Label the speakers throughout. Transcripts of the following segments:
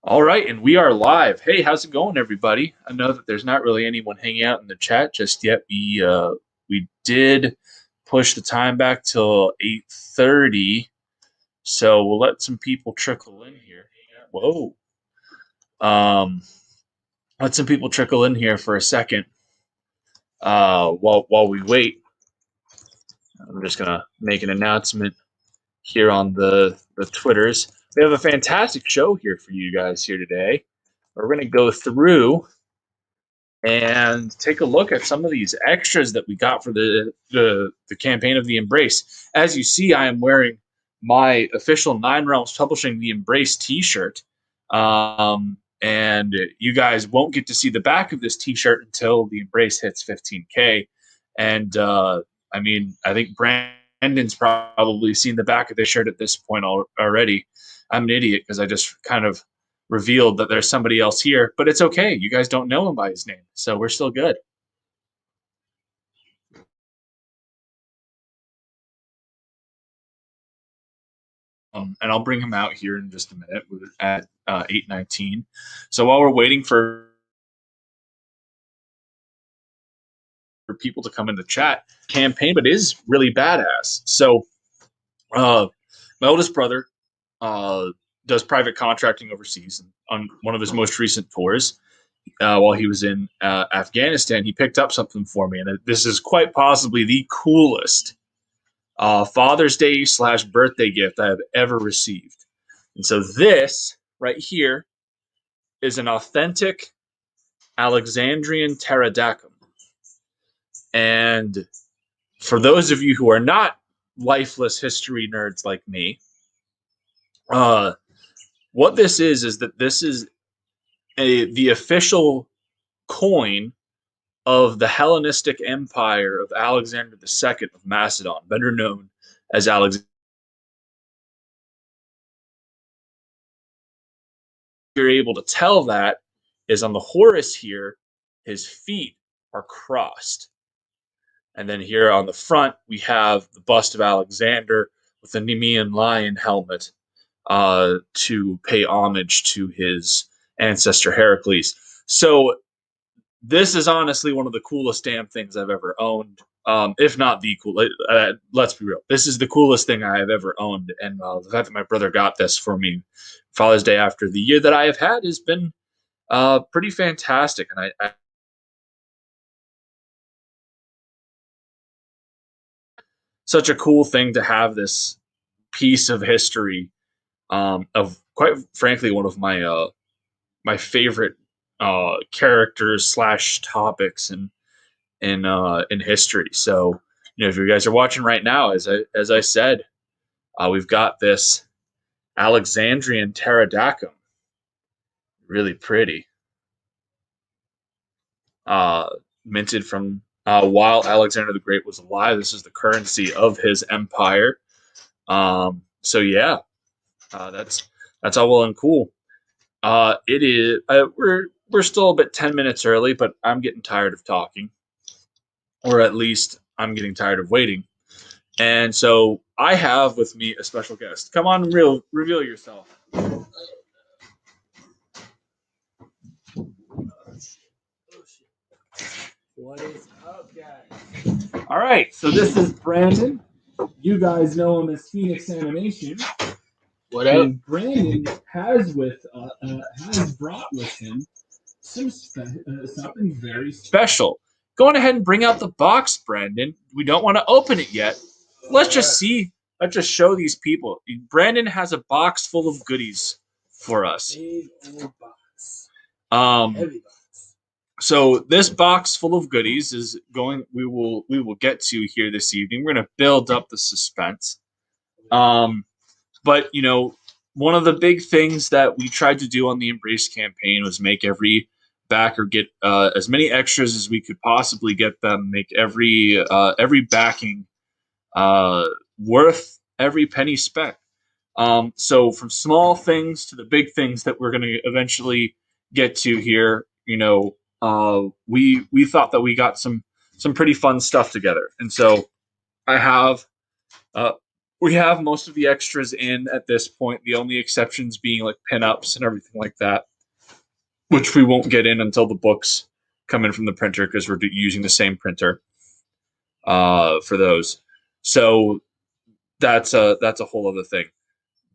Speaker 1: All right, and we are live. Hey, how's it going, everybody? I know that there's not really anyone hanging out in the chat just yet. We did push the time back till 8:30, so we'll let some people trickle in here. Whoa, um, let some people trickle in here for a second. While we wait, I'm just gonna make an announcement here on the Twitters. We have a fantastic show here for you guys here today. We're gonna go through and take a look at some of these extras that we got for the campaign of the Embrace. As you see, I am wearing my official Nine Realms Publishing the Embrace T-shirt, and you guys won't get to see the back of this T-shirt until the Embrace hits 15K. And I mean, I think Brandon's probably seen the back of this shirt at this point already. I'm an idiot because I just kind of revealed that there's somebody else here, but it's okay. You guys don't know him by his name, so we're still good. And I'll bring him out here in just a minute at 8:19. So while we're waiting for people to come in the chat, campaign, but is really badass. So my oldest brother uh, does private contracting overseas. On one of his most recent tours, while he was in Afghanistan, he picked up something for me, and this is quite possibly the coolest Father's Day / birthday gift I have ever received. And so this right here is an authentic Alexandrian pterodactyl. And for those of you who are not lifeless history nerds like me, what this is that this is the official coin of the Hellenistic Empire of Alexander II of Macedon, better known as Alexander. You're able to tell that is on the Horus here, his feet are crossed. And then here on the front, we have the bust of Alexander with the Nemean lion helmet to pay homage to his ancestor Heracles. So this is honestly one of the coolest damn things I've ever owned. If not the coolest, let's be real. This is the coolest thing I have ever owned. And the fact that my brother got this for me Father's Day after the year that I have had has been pretty fantastic. And I such a cool thing to have this piece of history of quite frankly one of my favorite characters / topics in history. So if you guys are watching right now, as I said, we've got this Alexandrian pterodactyl, really pretty, minted from while Alexander the Great was alive. This is the currency of his empire. So yeah, that's all well and cool. It is. We're still a bit 10 minutes early, but I'm getting tired of talking, or at least I'm getting tired of waiting. And so I have with me a special guest. Come on, reveal yourself.
Speaker 2: What is up, guys?
Speaker 1: All right, so this is Brandon. You guys know him as Phoenix Animation.
Speaker 2: What up?
Speaker 1: And Brandon has brought with him something very special. Go on ahead and bring out the box, Brandon. We don't want to open it yet. Let's just see. Let's just show these people. Brandon has a box full of goodies for us.
Speaker 2: Big old box.
Speaker 1: Heavy box. So this box full of goodies is going. We will get to here this evening. We're going to build up the suspense. But one of the big things that we tried to do on the Embrace campaign was make every backer get as many extras as we could possibly get them. Make every backing worth every penny spent. So from small things to the big things that we're going to eventually get to here, we thought that we got some pretty fun stuff together, and so I have we have most of the extras in at this point. The only exceptions being like pinups and everything like that, which we won't get in until the books come in from the printer because we're using the same printer for those. So that's a whole other thing.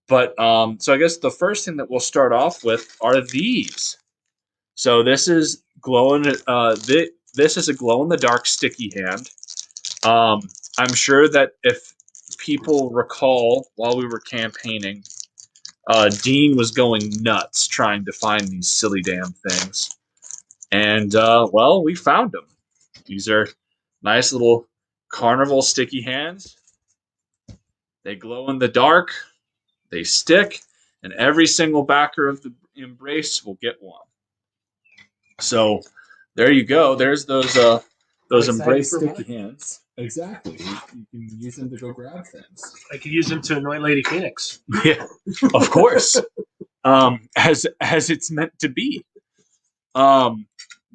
Speaker 1: But so I guess the first thing that we'll start off with are these. So this is this is a glow in the dark sticky hand. I'm sure that if people recall while we were campaigning, Dean was going nuts trying to find these silly damn things. And, well, we found them. These are nice little carnival sticky hands. They glow in the dark, they stick, and every single backer of the embrace will get one. So there you go. There's those embrace sticky hands. Exactly. You can use them to go grab things.
Speaker 2: I could use them to annoy Lady Phoenix.
Speaker 1: Yeah, of course. As it's meant to be.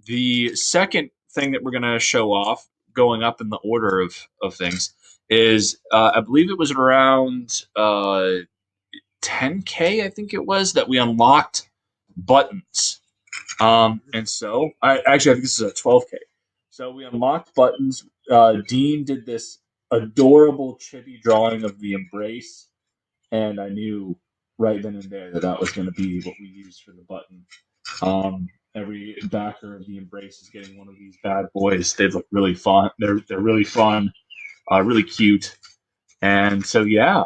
Speaker 1: The second thing that we're going to show off, going up in the order of things, is I believe it was around 10K, I think it was, that we unlocked buttons. And so, I think this is a 12K. So we unlocked buttons. Dean did this adorable chibi drawing of the embrace, and I knew right then and there that that was going to be what we used for the button. Every backer of the embrace is getting one of these bad boys. They look really fun. They're really fun, really cute, and so yeah,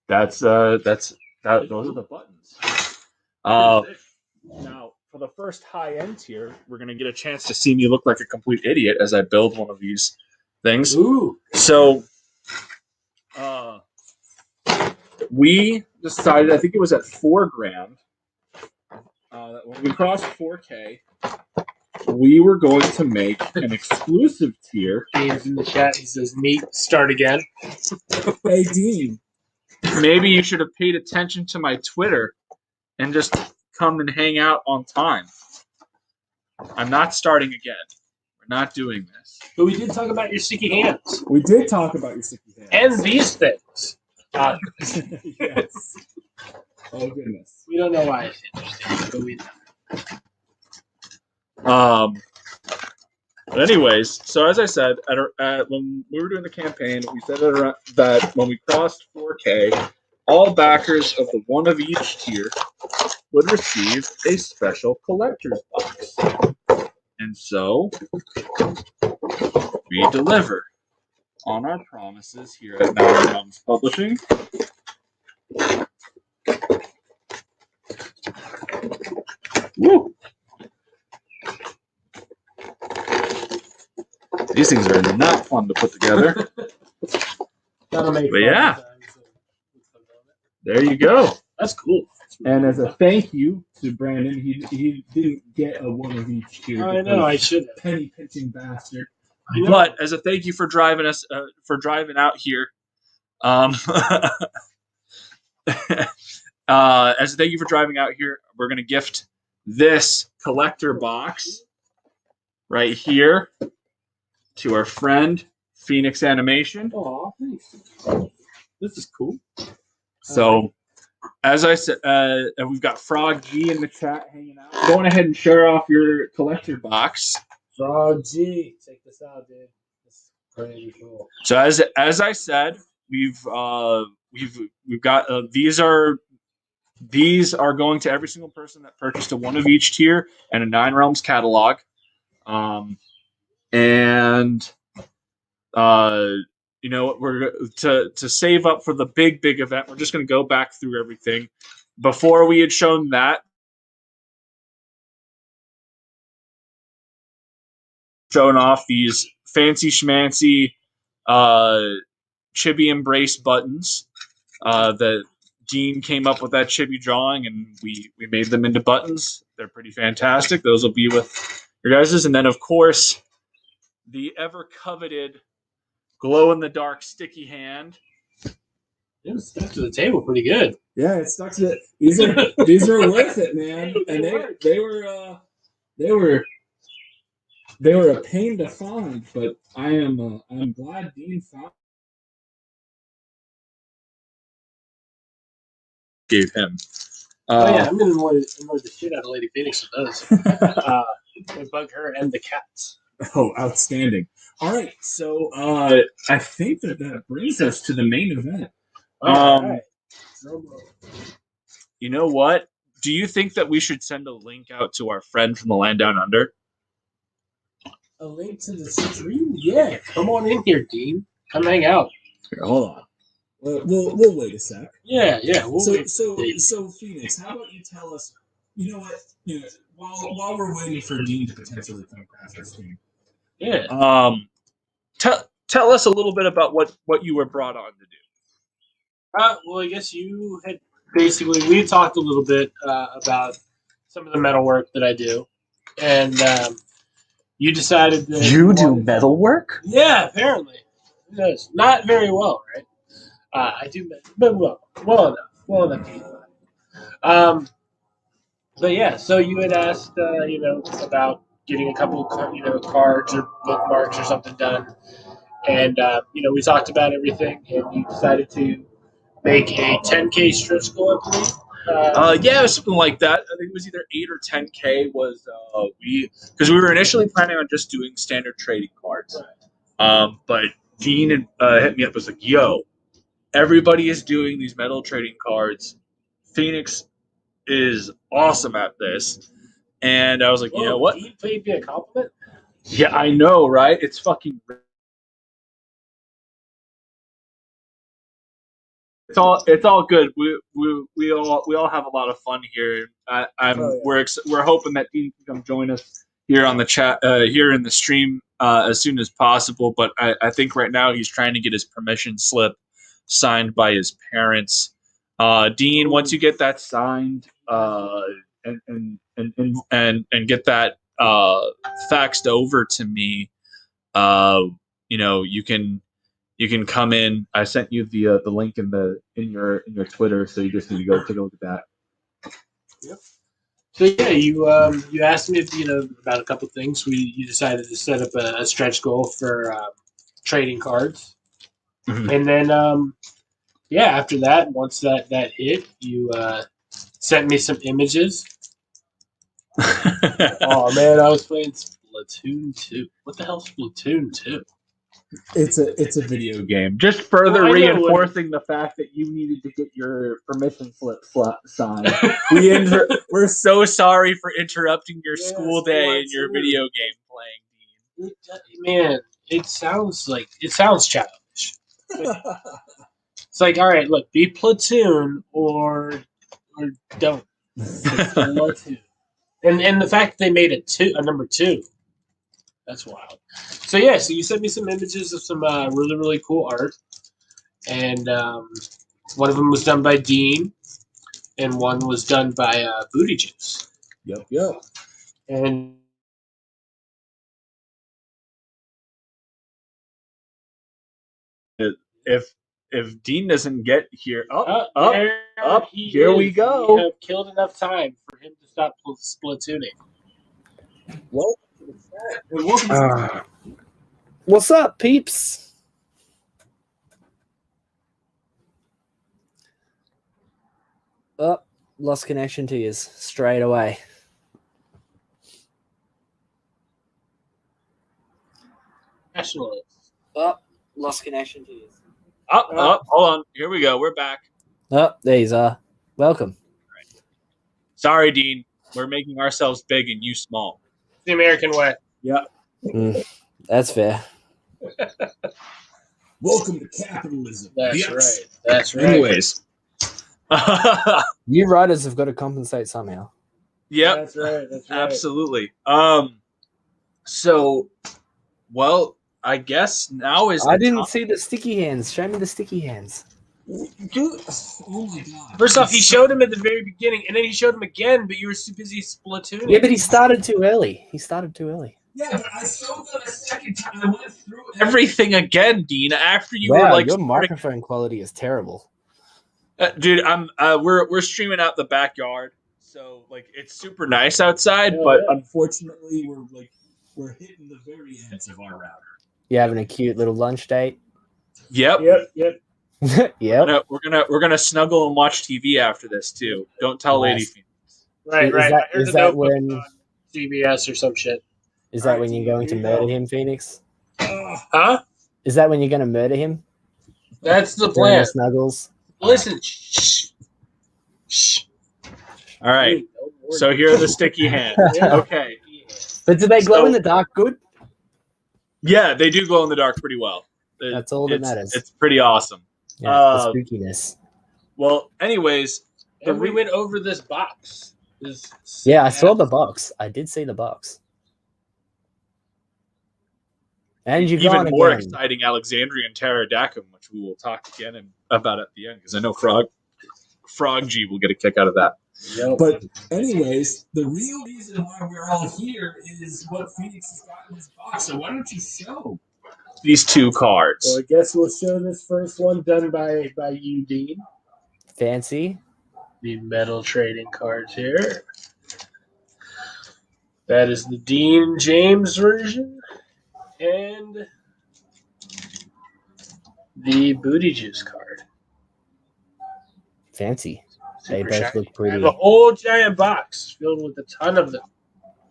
Speaker 1: that's that. Those are the buttons. Now for the first high end tier, we're gonna get a chance to see me look like a complete idiot as I build one of these things.
Speaker 2: Ooh.
Speaker 1: So, we decided. I think it was at $4,000. When we crossed 4K, we were going to make an exclusive tier.
Speaker 2: Dean's in the chat. He says, "Neat. Start again."
Speaker 1: Hey, Dean. Maybe you should have paid attention to my Twitter and just come and hang out on time. I'm not starting again. We're not doing this.
Speaker 2: But we did talk about your sticky hands.
Speaker 1: We did talk about your sticky hands.
Speaker 2: And these things.
Speaker 1: Yes. Oh, goodness.
Speaker 2: We don't know why it's interesting, but we know.
Speaker 1: But anyways, so as I said, when we were doing the campaign, we said that when we crossed 4K, all backers of the one of each tier would receive a special collector's box. And so, we deliver on our promises here at Nine Realms Publishing. Woo! These things are not fun to put together. But yeah, there you go.
Speaker 2: That's cool.
Speaker 1: And as a thank you to Brandon, he didn't get a one of each tier.
Speaker 2: I know, I should have.
Speaker 1: Penny pinching bastard. But as a thank you for driving out here, as a thank you for driving out here, we're gonna gift this collector box right here to our friend Phoenix Animation.
Speaker 2: Aw, thanks. This is cool.
Speaker 1: So, as I said, and we've got Frog G in the chat hanging out. Go ahead and share off your collector box.
Speaker 2: Frog G, check this out, dude. This is pretty cool.
Speaker 1: So as I said, we've got these are going to every single person that purchased a one of each tier and a Nine Realms catalog. And you know, we're to save up for the big event. We're just going to go back through everything. Before we had shown that, showing off these fancy schmancy chibi embrace buttons that Dean came up with that chibi drawing, and we made them into buttons. They're pretty fantastic. Those will be with your guys's, and then of course the ever coveted glow-in-the-dark sticky hand.
Speaker 2: It was stuck to the table pretty good.
Speaker 1: Yeah, it stuck to it. These are worth it, man. And they were a pain to find, but I'm glad Dean found gave him.
Speaker 2: Oh yeah, I'm gonna annoy the shit out of Lady Phoenix with those. They bug her and the cats.
Speaker 1: Oh, outstanding! All right, so I think that brings us to the main event.
Speaker 2: All right.
Speaker 1: You know what? Do you think that we should send a link out to our friend from the land down under?
Speaker 2: A link to the stream? Yeah, come on in here, Dean. Come hang out.
Speaker 1: Here, hold on. We'll wait a sec.
Speaker 2: Yeah. We'll wait.
Speaker 1: So Phoenix, how about you tell us? You know what? You know, while we're waiting for Dean to potentially come across our stream.
Speaker 2: Yeah.
Speaker 1: Tell us a little bit about what you were brought on to do.
Speaker 2: Well, I guess you had we had talked a little bit about some of the metal work that I do, and you decided that
Speaker 1: You do metal work?
Speaker 2: Yeah, apparently. Who knows? Not very well, right? I do, but well enough to get by. But yeah, so you had asked, about getting a couple, cards or bookmarks or something done, and we talked about everything, and you decided to make a 10K stretch goal, I believe.
Speaker 1: Yeah, something like that. I think it was either 8 or 10K. Was because we were initially planning on just doing standard trading cards, but Dean hit me up, was like, "Yo, everybody is doing these metal trading cards. Phoenix is awesome at this." And I was like,
Speaker 2: Whoa,
Speaker 1: you know what?
Speaker 2: Dean paid me a compliment?
Speaker 1: Yeah, I know, right? It's fucking. It's all good. We all have a lot of fun here. We're hoping that Dean can come join us here on the chat here in the stream as soon as possible. But I think right now he's trying to get his permission slip signed by his parents. Dean, once you get that signed and get that faxed over to me, you can come in. I sent you the link in your Twitter, so you just need to go take a look at that.
Speaker 2: Yep. So yeah, you asked me about a couple things. You decided to set up a stretch goal for trading cards, and then after that, once that hit, you sent me some images. Oh man, I was playing Splatoon 2. What the hell, Splatoon 2?
Speaker 1: It's a video game. Just further reinforcing the fact that you needed to get your permission slip signed. We're so sorry for interrupting your school day and your video game playing,
Speaker 2: Dean. Man, it sounds childish. It's like, all right, look, be Platoon or don't. Platoon. And the fact that they made a number 2. That's wild. So yeah, so you sent me some images of some really, really cool art, and one of them was done by Dean, and one was done by Booty Juice.
Speaker 1: Yep.
Speaker 2: And
Speaker 1: if Dean doesn't get here,
Speaker 2: here
Speaker 1: we go.
Speaker 2: We have killed enough time for him to stop splatooning.
Speaker 3: What's up, peeps? Oh, lost connection to you straight away.
Speaker 2: Nationalists.
Speaker 3: Oh, lost connection to you.
Speaker 1: Hold on. Here we go. We're back.
Speaker 3: Oh, there you are. Welcome.
Speaker 1: Right. Sorry, Dean. We're making ourselves big and you small.
Speaker 2: The American way.
Speaker 1: Yeah.
Speaker 3: That's fair.
Speaker 1: Welcome to capitalism.
Speaker 2: That's right.
Speaker 1: Anyways.
Speaker 3: You writers have got to compensate somehow.
Speaker 1: Yep.
Speaker 2: That's right.
Speaker 1: Absolutely. So, well, I guess now is.
Speaker 3: I didn't see the sticky hands. Show me the sticky hands.
Speaker 1: Dude, oh my god.
Speaker 2: First off, he showed him at the very beginning, and then he showed him again, but you were too busy splatooning.
Speaker 3: Yeah, but he started too early.
Speaker 1: Yeah, but I showed them a second time. I went through everything again, Dean. After you were like,
Speaker 3: your microphone quality is terrible.
Speaker 1: Dude, we're streaming out the backyard, so like it's super nice outside, but unfortunately we're hitting the very ends of our router.
Speaker 3: You having a cute little lunch date?
Speaker 1: Yep.
Speaker 3: Yep.
Speaker 1: We're gonna snuggle and watch TV after this too. Don't tell Lady
Speaker 3: Nice.
Speaker 1: Phoenix.
Speaker 2: Right. I heard
Speaker 3: Is
Speaker 2: the
Speaker 3: that
Speaker 2: Notebook
Speaker 3: when?
Speaker 2: on CBS or some shit.
Speaker 3: Is that when you're going to murder him, Phoenix?
Speaker 2: Huh?
Speaker 3: Is that when you're going to murder him?
Speaker 2: That's the
Speaker 3: During
Speaker 2: plan.
Speaker 3: the snuggles.
Speaker 2: Listen. Shh.
Speaker 1: All right. So here are the sticky hands. Okay.
Speaker 3: But do they glow in the dark good?
Speaker 1: Yeah, they do glow in the dark pretty well.
Speaker 3: That's all that matters.
Speaker 1: It's pretty awesome.
Speaker 3: Yeah, the spookiness.
Speaker 1: Well, anyways,
Speaker 2: we went over this box.
Speaker 3: Yeah, I saw the box. I did see the box. And you've
Speaker 1: even
Speaker 3: gone
Speaker 1: more
Speaker 3: again.
Speaker 1: exciting Alexandrian Pterodactyl, which we will talk again about at the end, because I know Frog G will get a kick out of that.
Speaker 2: Yep.
Speaker 4: But anyways, the real reason why we're all here is what Phoenix has got in his box. So why don't you show
Speaker 1: these two cards?
Speaker 2: Well, I guess we'll show this first one done by you, Dean.
Speaker 3: Fancy.
Speaker 2: The metal trading cards here. That is the Dean James version. And the Booty Juice card.
Speaker 3: Fancy. They
Speaker 2: Super
Speaker 3: both
Speaker 2: shiny.
Speaker 3: look pretty.
Speaker 2: I have a whole giant box filled with a ton of them.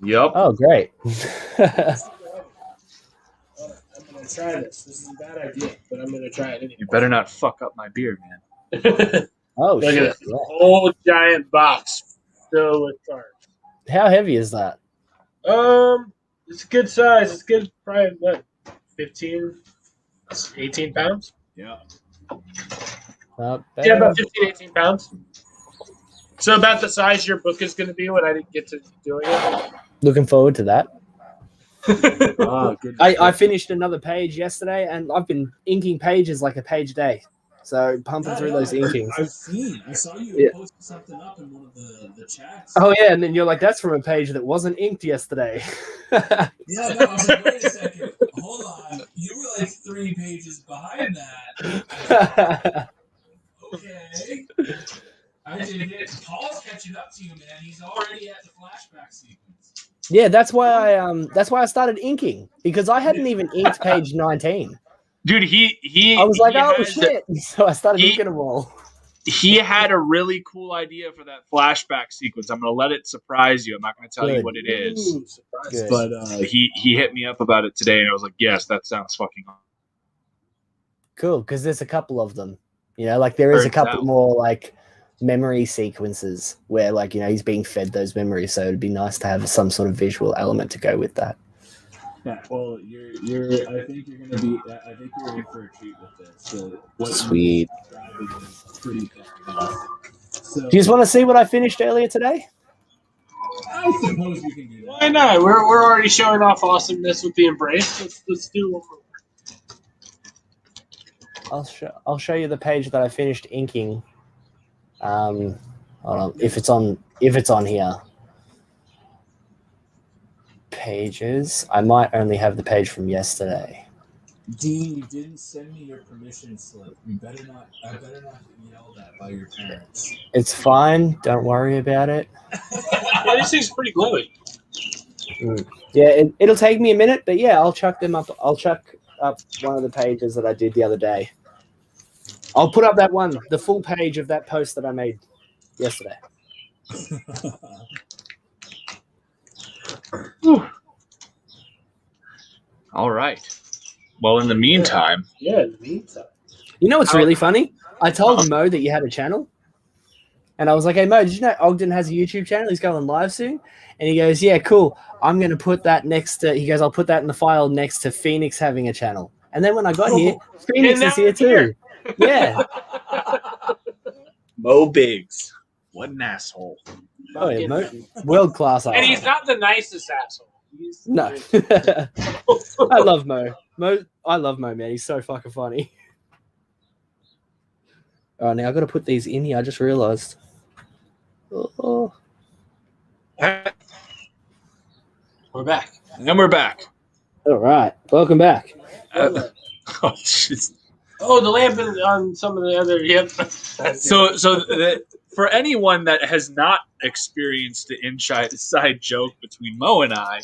Speaker 1: Yep.
Speaker 3: Oh, great.
Speaker 2: I'm going to try this. This is a bad idea, but I'm going to try it anyway.
Speaker 1: You better not fuck up my beer, man.
Speaker 3: Oh,
Speaker 2: Look
Speaker 3: shit.
Speaker 2: at this whole giant box filled with cards.
Speaker 3: How heavy is that?
Speaker 2: It's a good size. It's good, probably, what, 15, 18 pounds?
Speaker 1: Yeah.
Speaker 3: Not bad.
Speaker 2: Yeah, about 15, 18 pounds. So about the size your book is going to be when I didn't get to doing it.
Speaker 3: Looking forward to that.
Speaker 1: Good.
Speaker 3: I finished another page yesterday, and I've been inking pages like a page a day. So pumping through those inkings.
Speaker 4: I saw you post something up in one of the chats.
Speaker 3: Oh, yeah, and then you're like, that's from a page that wasn't inked yesterday.
Speaker 4: Yeah, no, I was like, wait a second. Hold on. You were like 3 pages behind that. Okay. I did it. Paul's catching up to you, man. He's already at the flashback sequence.
Speaker 3: Yeah, that's why I started inking, because I hadn't even inked page 19.
Speaker 1: Dude,
Speaker 3: I was like, oh shit! So I started inking them all.
Speaker 1: He had a really cool idea for that flashback sequence. I'm gonna let it surprise you. I'm not gonna tell you what it is.
Speaker 2: Ooh, surprise.
Speaker 1: But he hit me up about it today, and I was like, yes, that sounds fucking awesome.
Speaker 3: Cool, because there's a couple of them. You know, like there is a couple more like memory sequences where, like, you know, he's being fed those memories. So it'd be nice to have some sort of visual element to go with that.
Speaker 4: Yeah, well, I think you're in for a treat with this. So
Speaker 3: Sweet.
Speaker 4: Pretty so,
Speaker 3: Do you just want to see what I finished earlier today?
Speaker 4: I suppose we can do that.
Speaker 2: Why not? We're already showing off awesomeness with the embrace. Let's do one more.
Speaker 3: I'll show you the page that I finished inking. Hold on, if it's on here. Pages. I might only have the page from yesterday.
Speaker 4: Dean, you didn't send me your permission slip. I better not get yelled at by your parents.
Speaker 3: It's fine. Don't worry about it.
Speaker 2: Yeah, this thing's pretty glowy.
Speaker 3: Yeah, it'll take me a minute, but yeah, I'll chuck them up. I'll chuck up one of the pages that I did the other day. I'll put up the full page of that post that I made yesterday.
Speaker 1: All right. Well, in the meantime,
Speaker 2: In the meantime.
Speaker 3: You know what's really funny? I told Mo that you had a channel, and I was like, "Hey Mo, did you know Ogden has a YouTube channel? He's going live soon." And he goes, "Yeah, cool. I'm going to put that next to." He goes, "I'll put that in the file next to Phoenix having a channel." And then when I got here, Phoenix is here too. Yeah.
Speaker 1: Mo Biggs. What an asshole.
Speaker 3: Oh yeah, Mo, world class.
Speaker 2: And he's not the nicest asshole.
Speaker 3: No. I love Mo. I love Mo, man. He's so fucking funny. Oh, now I got to put these in here. I just realized. Oh.
Speaker 2: We're back.
Speaker 1: And we're back.
Speaker 3: All right. Welcome back.
Speaker 1: Oh, jeez.
Speaker 2: Oh, the lamp on some of the other. Yep.
Speaker 1: For anyone that has not experienced the inside joke between Mo and I,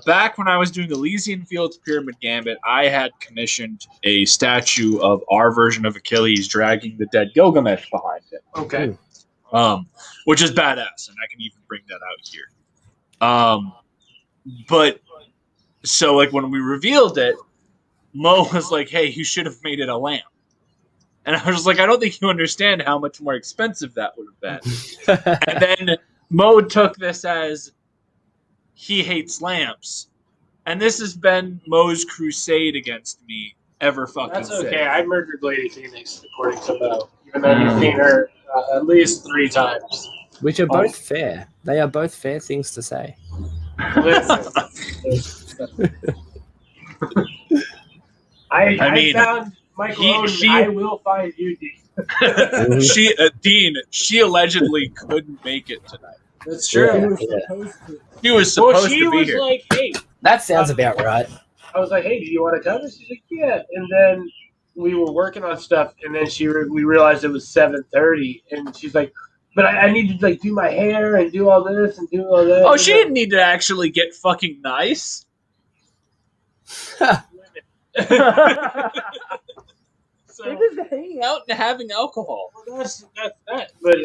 Speaker 1: back when I was doing Elysian Fields Pyramid Gambit, I had commissioned a statue of our version of Achilles dragging the dead Gilgamesh behind him.
Speaker 2: Okay.
Speaker 1: Which is badass, and I can even bring that out here. But so like when we revealed it, Mo was like, "Hey, you should have made it a lamp," and I was just like, "I don't think you understand how much more expensive that would have been." And then Mo took this as he hates lamps, and this has been Mo's crusade against me ever fucking
Speaker 2: That's
Speaker 1: since.
Speaker 2: okay. I murdered Lady Phoenix, according to Mo, even though you've seen her at least 3 times.
Speaker 3: Which are both fair. They are both fair things to say.
Speaker 2: I
Speaker 1: mean,
Speaker 2: found Michael Owen. I will find you, Dean.
Speaker 1: She allegedly couldn't make it tonight.
Speaker 2: That's true.
Speaker 1: She was supposed
Speaker 2: She
Speaker 1: to be
Speaker 2: was
Speaker 1: here.
Speaker 2: like, "Hey,"
Speaker 3: That sounds about right.
Speaker 2: I was like, "Hey, do you want to come?" And she's like, "Yeah." And then we were working on stuff, and then we realized it was 7:30, and she's like, "But I need to like do my hair and do all this and do all that."
Speaker 1: Oh, she didn't need to actually get fucking nice. So, they're just hanging out and having alcohol.
Speaker 2: Well, that's that. But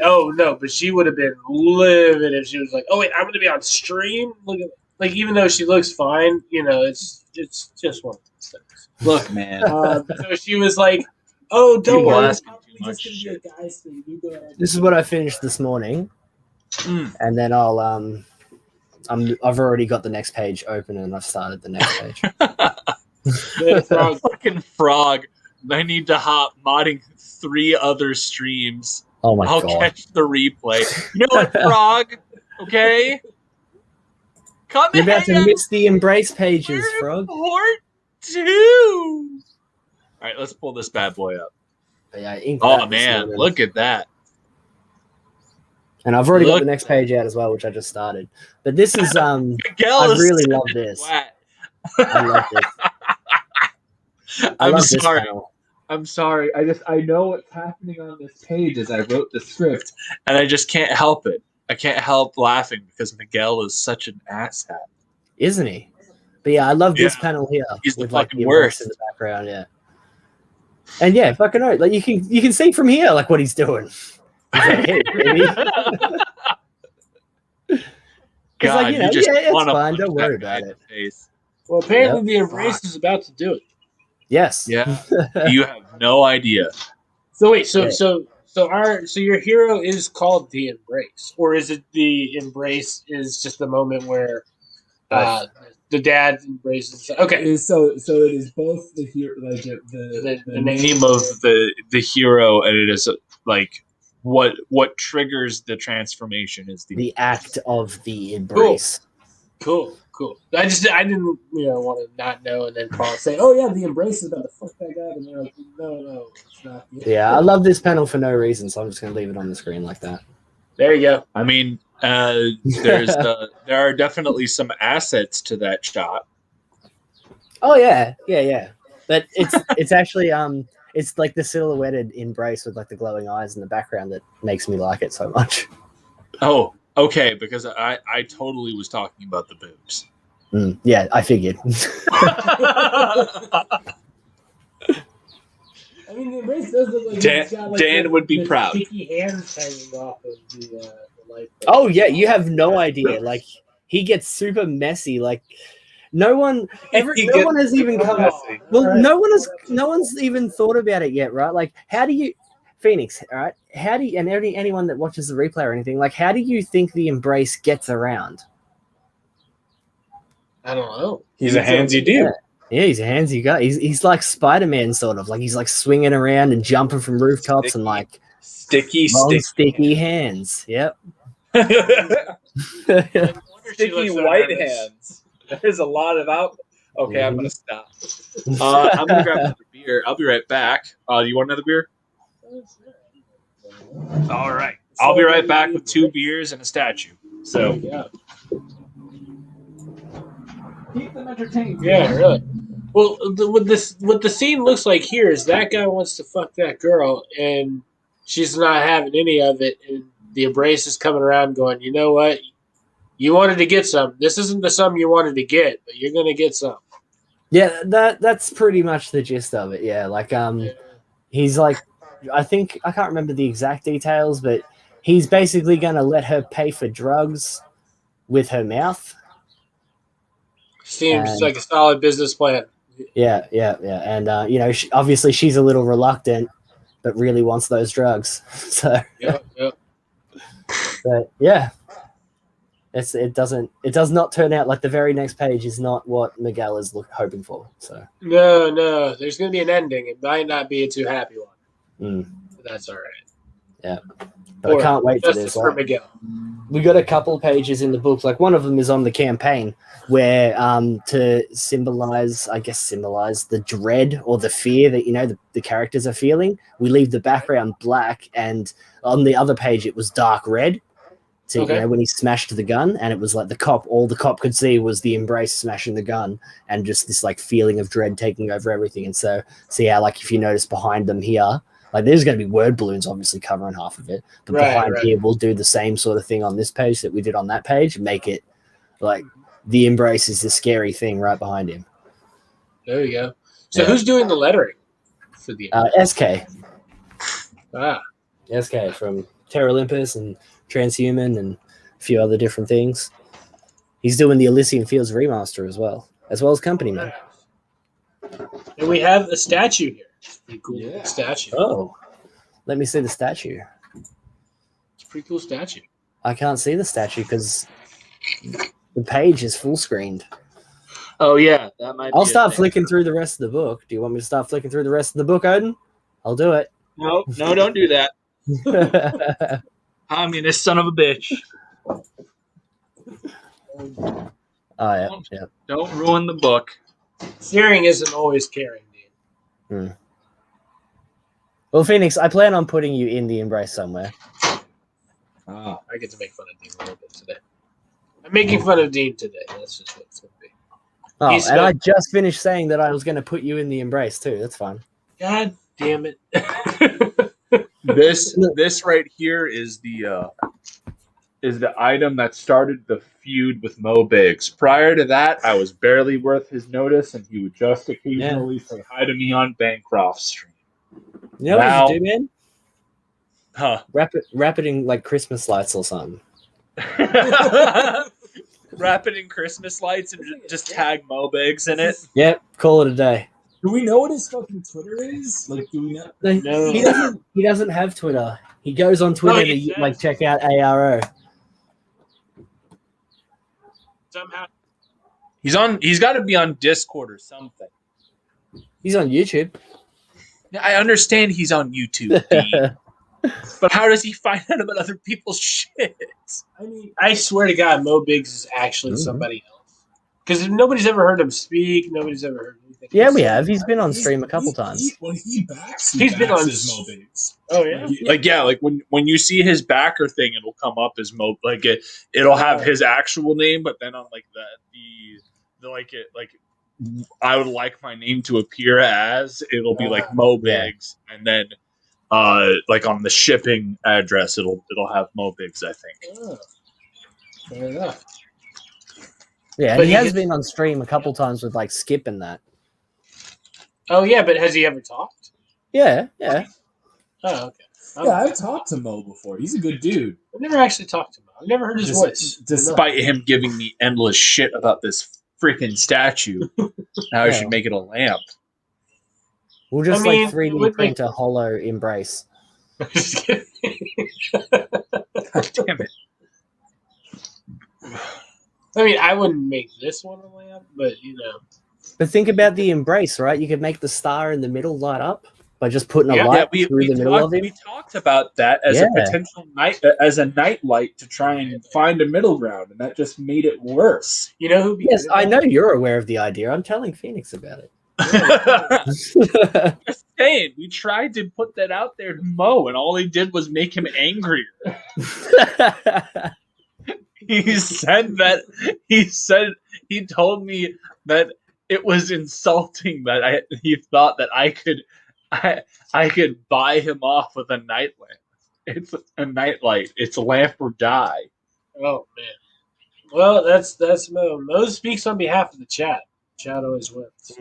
Speaker 2: but she would have been livid if she was like, "Oh wait, I'm going to be on stream." Look at like even though she looks fine, it's just one of those things.
Speaker 1: Look, man.
Speaker 2: So she was like, "Oh, don't worry, it's
Speaker 1: asking
Speaker 2: probably
Speaker 1: too much
Speaker 2: just going to be a guy's thing. You go ahead."
Speaker 3: This is what I finished this morning, and then I've already got the next page open, and I've started the next page.
Speaker 1: Fucking frog. I need to hop modding 3 other streams.
Speaker 3: Oh my
Speaker 1: I'll
Speaker 3: god!
Speaker 1: catch the replay. You know what, frog? Okay. Come
Speaker 3: You're about
Speaker 1: hang
Speaker 3: to
Speaker 1: out.
Speaker 3: miss the embrace pages,
Speaker 1: We're in
Speaker 3: Frog.
Speaker 1: Part 2. All right, let's pull this bad boy up.
Speaker 3: Yeah, I inked
Speaker 1: Oh
Speaker 3: that this
Speaker 1: man,
Speaker 3: morning.
Speaker 1: look at that.
Speaker 3: And I've already got
Speaker 1: Look
Speaker 3: the next page out as well, which I just started. But this is
Speaker 1: Miguel
Speaker 3: I
Speaker 1: is
Speaker 3: really
Speaker 1: sitting
Speaker 3: love this.
Speaker 1: flat.
Speaker 3: I love this. I
Speaker 1: I'm
Speaker 3: love this
Speaker 1: sorry.
Speaker 3: panel.
Speaker 1: I'm sorry. I know what's happening on this page as I wrote the script, and I just can't help it. I can't help laughing because Miguel is such an asshat.
Speaker 3: Isn't he? But yeah, I love this
Speaker 1: Yeah.
Speaker 3: panel here
Speaker 1: He's the
Speaker 3: with like
Speaker 1: fucking
Speaker 3: the embrace
Speaker 1: worst.
Speaker 3: in the background. Yeah, and yeah, fucking right. Like you can see from here like what he's doing. He's like, hey, baby.
Speaker 1: God,
Speaker 3: like,
Speaker 1: you just
Speaker 3: it's
Speaker 1: wanna
Speaker 3: fine.
Speaker 1: punch
Speaker 3: Don't worry
Speaker 1: that guy
Speaker 3: about
Speaker 1: in
Speaker 3: it.
Speaker 1: the face.
Speaker 2: Well, apparently
Speaker 3: Yep.
Speaker 2: the embrace is about to do it.
Speaker 3: Yes.
Speaker 1: Yeah, you have no idea.
Speaker 2: So wait, so
Speaker 3: Yeah.
Speaker 2: so your hero is called the embrace, or is it the embrace is just the moment where the dad embraces? Okay,
Speaker 4: So it is both the hero, like
Speaker 2: the
Speaker 1: Name of the hero, and it is like what triggers the transformation is
Speaker 3: The act of the embrace.
Speaker 2: Cool. I didn't want to not know and then call and say, "Oh yeah, the embrace is about to fuck that guy," and they're like, "No, it's not."
Speaker 3: Yeah, I love this panel for no reason, so I'm just gonna leave it on the screen like that.
Speaker 2: There you go.
Speaker 1: I mean, there are definitely some assets to that shot.
Speaker 3: Oh yeah. But it's actually it's like the silhouetted embrace with like the glowing eyes in the background that makes me like it so much.
Speaker 1: Oh, okay, because I totally was talking about the boobs.
Speaker 3: Yeah, I figured.
Speaker 2: I mean, the embrace does look like
Speaker 1: Dan would be proud.
Speaker 2: Sticky hands hanging off of the light.
Speaker 3: Oh yeah, you have no idea. Like he gets super messy. Like no one has even come up. Well,
Speaker 2: Right.
Speaker 3: no one's even thought about it yet, right? Like how do you Phoenix, all right? How do you and anyone that watches the replay or anything, like how do you think the embrace gets around?
Speaker 2: I don't know.
Speaker 1: He's a handsy dude.
Speaker 3: Yeah, he's a handsy guy. He's like Spider-Man sort of. Like he's like swinging around and jumping from rooftops and like
Speaker 1: Sticky
Speaker 3: long, sticky hands. Yep.
Speaker 1: Sticky white hands. There's a lot of out. Okay, I'm gonna stop. I'm gonna grab another beer. I'll be right back. You want another beer? All right. I'll be right back with 2 beers and a statue. So
Speaker 2: Yeah.
Speaker 4: Keep them entertained.
Speaker 2: Yeah, really. Well, what the scene looks like here is that guy wants to fuck that girl, and she's not having any of it. And the embrace is coming around, going, "You know what? You wanted to get some. This isn't the sum you wanted to get, but you're gonna get some.
Speaker 3: Yeah, that's pretty much the gist of it. Yeah, like he's like, I think I can't remember the exact details, but he's basically gonna let her pay for drugs with her mouth.
Speaker 2: Seems
Speaker 3: And-
Speaker 2: like a solid business plan.
Speaker 3: Yeah, and obviously she's a little reluctant, but really wants those drugs. So,
Speaker 2: Yep.
Speaker 3: but yeah, it does not turn out like the very next page is not what Miguel is hoping for. So
Speaker 2: No, there's gonna be an ending. It might not be a too happy one, but that's all right.
Speaker 3: Yeah, but I can't wait for
Speaker 2: Justice
Speaker 3: this.
Speaker 2: for
Speaker 3: Like,
Speaker 2: Miguel.
Speaker 3: we got a couple pages in the book. Like one of them is on the campaign, where to symbolize the dread or the fear that the characters are feeling. We leave the background black, and on the other page it was dark red. So when he smashed the gun, and it was like all the cop could see was the embrace smashing the gun, and just this like feeling of dread taking over everything. And so see how like if you notice behind them here. Like there's going to be word balloons obviously covering half of it, but behind here we'll do the same sort of thing on this page that we did on that page. Make it like the embrace is the scary thing right behind him.
Speaker 2: There you go. So who's doing the lettering for the
Speaker 3: SK? SK from Terra Olympus and Transhuman and a few other different things. He's doing the Elysian Fields remaster as well as Company Man.
Speaker 2: And we have a statue here. It's a pretty cool statue.
Speaker 3: Oh, let me see the statue.
Speaker 2: It's a pretty cool statue.
Speaker 3: I can't see the statue because the page is full screened.
Speaker 1: Oh yeah, that might.
Speaker 3: I'll start flicking through the rest of the book. Do you want me to start flicking through the rest of the book, Odin? I'll do it.
Speaker 1: No, don't do that. Communist son of a bitch.
Speaker 3: Oh yeah.
Speaker 1: Don't ruin the book.
Speaker 2: Searing isn't always caring, dude.
Speaker 3: Well, Phoenix, I plan on putting you in the embrace somewhere.
Speaker 2: I get to make fun of Dean a little bit today. I'm making fun of Dean today. That's just what it's going to be.
Speaker 3: Oh, and I just finished saying that I was going to put you in the embrace too. That's fine.
Speaker 2: God damn it.
Speaker 1: This right here is the item that started the feud with Mo Biggs. Prior to that, I was barely worth his notice, and he would just occasionally say hi to me on Bancroft's stream.
Speaker 3: You know what you should do, man?
Speaker 1: Huh?
Speaker 3: Wrap it in like Christmas lights or something.
Speaker 1: Wrap it in Christmas lights and just tag Mo Biggs in it.
Speaker 3: Yep, call it a day.
Speaker 4: Do we know what his fucking Twitter is? Like, do we know?
Speaker 2: No.
Speaker 3: He doesn't have Twitter. He goes on Twitter to like check out ARO.
Speaker 2: Somehow.
Speaker 1: He's got to be on Discord or something.
Speaker 3: He's on YouTube.
Speaker 1: I understand he's on YouTube, Dean. But how does he find out about other people's shit?
Speaker 2: I mean, I swear to God, Mo Biggs is actually somebody else. Because nobody's ever heard him speak. Nobody's ever heard anything.
Speaker 3: Yeah, we have. He's been on stream a couple times.
Speaker 4: When he backs,
Speaker 2: He's been on
Speaker 4: his Mo Biggs.
Speaker 2: Oh yeah.
Speaker 1: Like when you see his backer thing, it'll come up as Mo. Like it'll have his actual name, but then on like I would like my name to appear as, it'll be like Mo Biggs, and then like on the shipping address, it'll have Mo Biggs, I think.
Speaker 2: Oh, fair enough.
Speaker 3: Yeah,
Speaker 2: But
Speaker 3: he has been on stream a couple times with like Skip and that.
Speaker 2: Oh yeah, but has he ever talked?
Speaker 3: Yeah.
Speaker 2: Oh okay.
Speaker 4: Yeah, I've talked to Mo before. He's a good dude.
Speaker 2: I've never actually talked to him. I've never heard his voice.
Speaker 1: Despite him giving me endless shit about this freaking statue, now I should make it a lamp.
Speaker 3: We'll just 3D print a hollow embrace.
Speaker 1: God damn it.
Speaker 2: I mean, I wouldn't make this one a lamp, but
Speaker 3: But think about the embrace, right? You could make the star in the middle light up by just putting a light through the middle of it.
Speaker 1: We talked about that as a potential night light to try and find a middle ground, and that just made it worse.
Speaker 2: You know who?
Speaker 3: Yes, I know you're aware of the idea. I'm telling Phoenix about it.
Speaker 1: Just saying, we tried to put that out there to Mo, and all he did was make him angrier. He told me that it was insulting that he thought that I could buy him off with a night lamp. It's a night light. It's a lamp or die.
Speaker 2: Oh man. Well, that's Mo. Mo speaks on behalf of the chat. Chat always wins.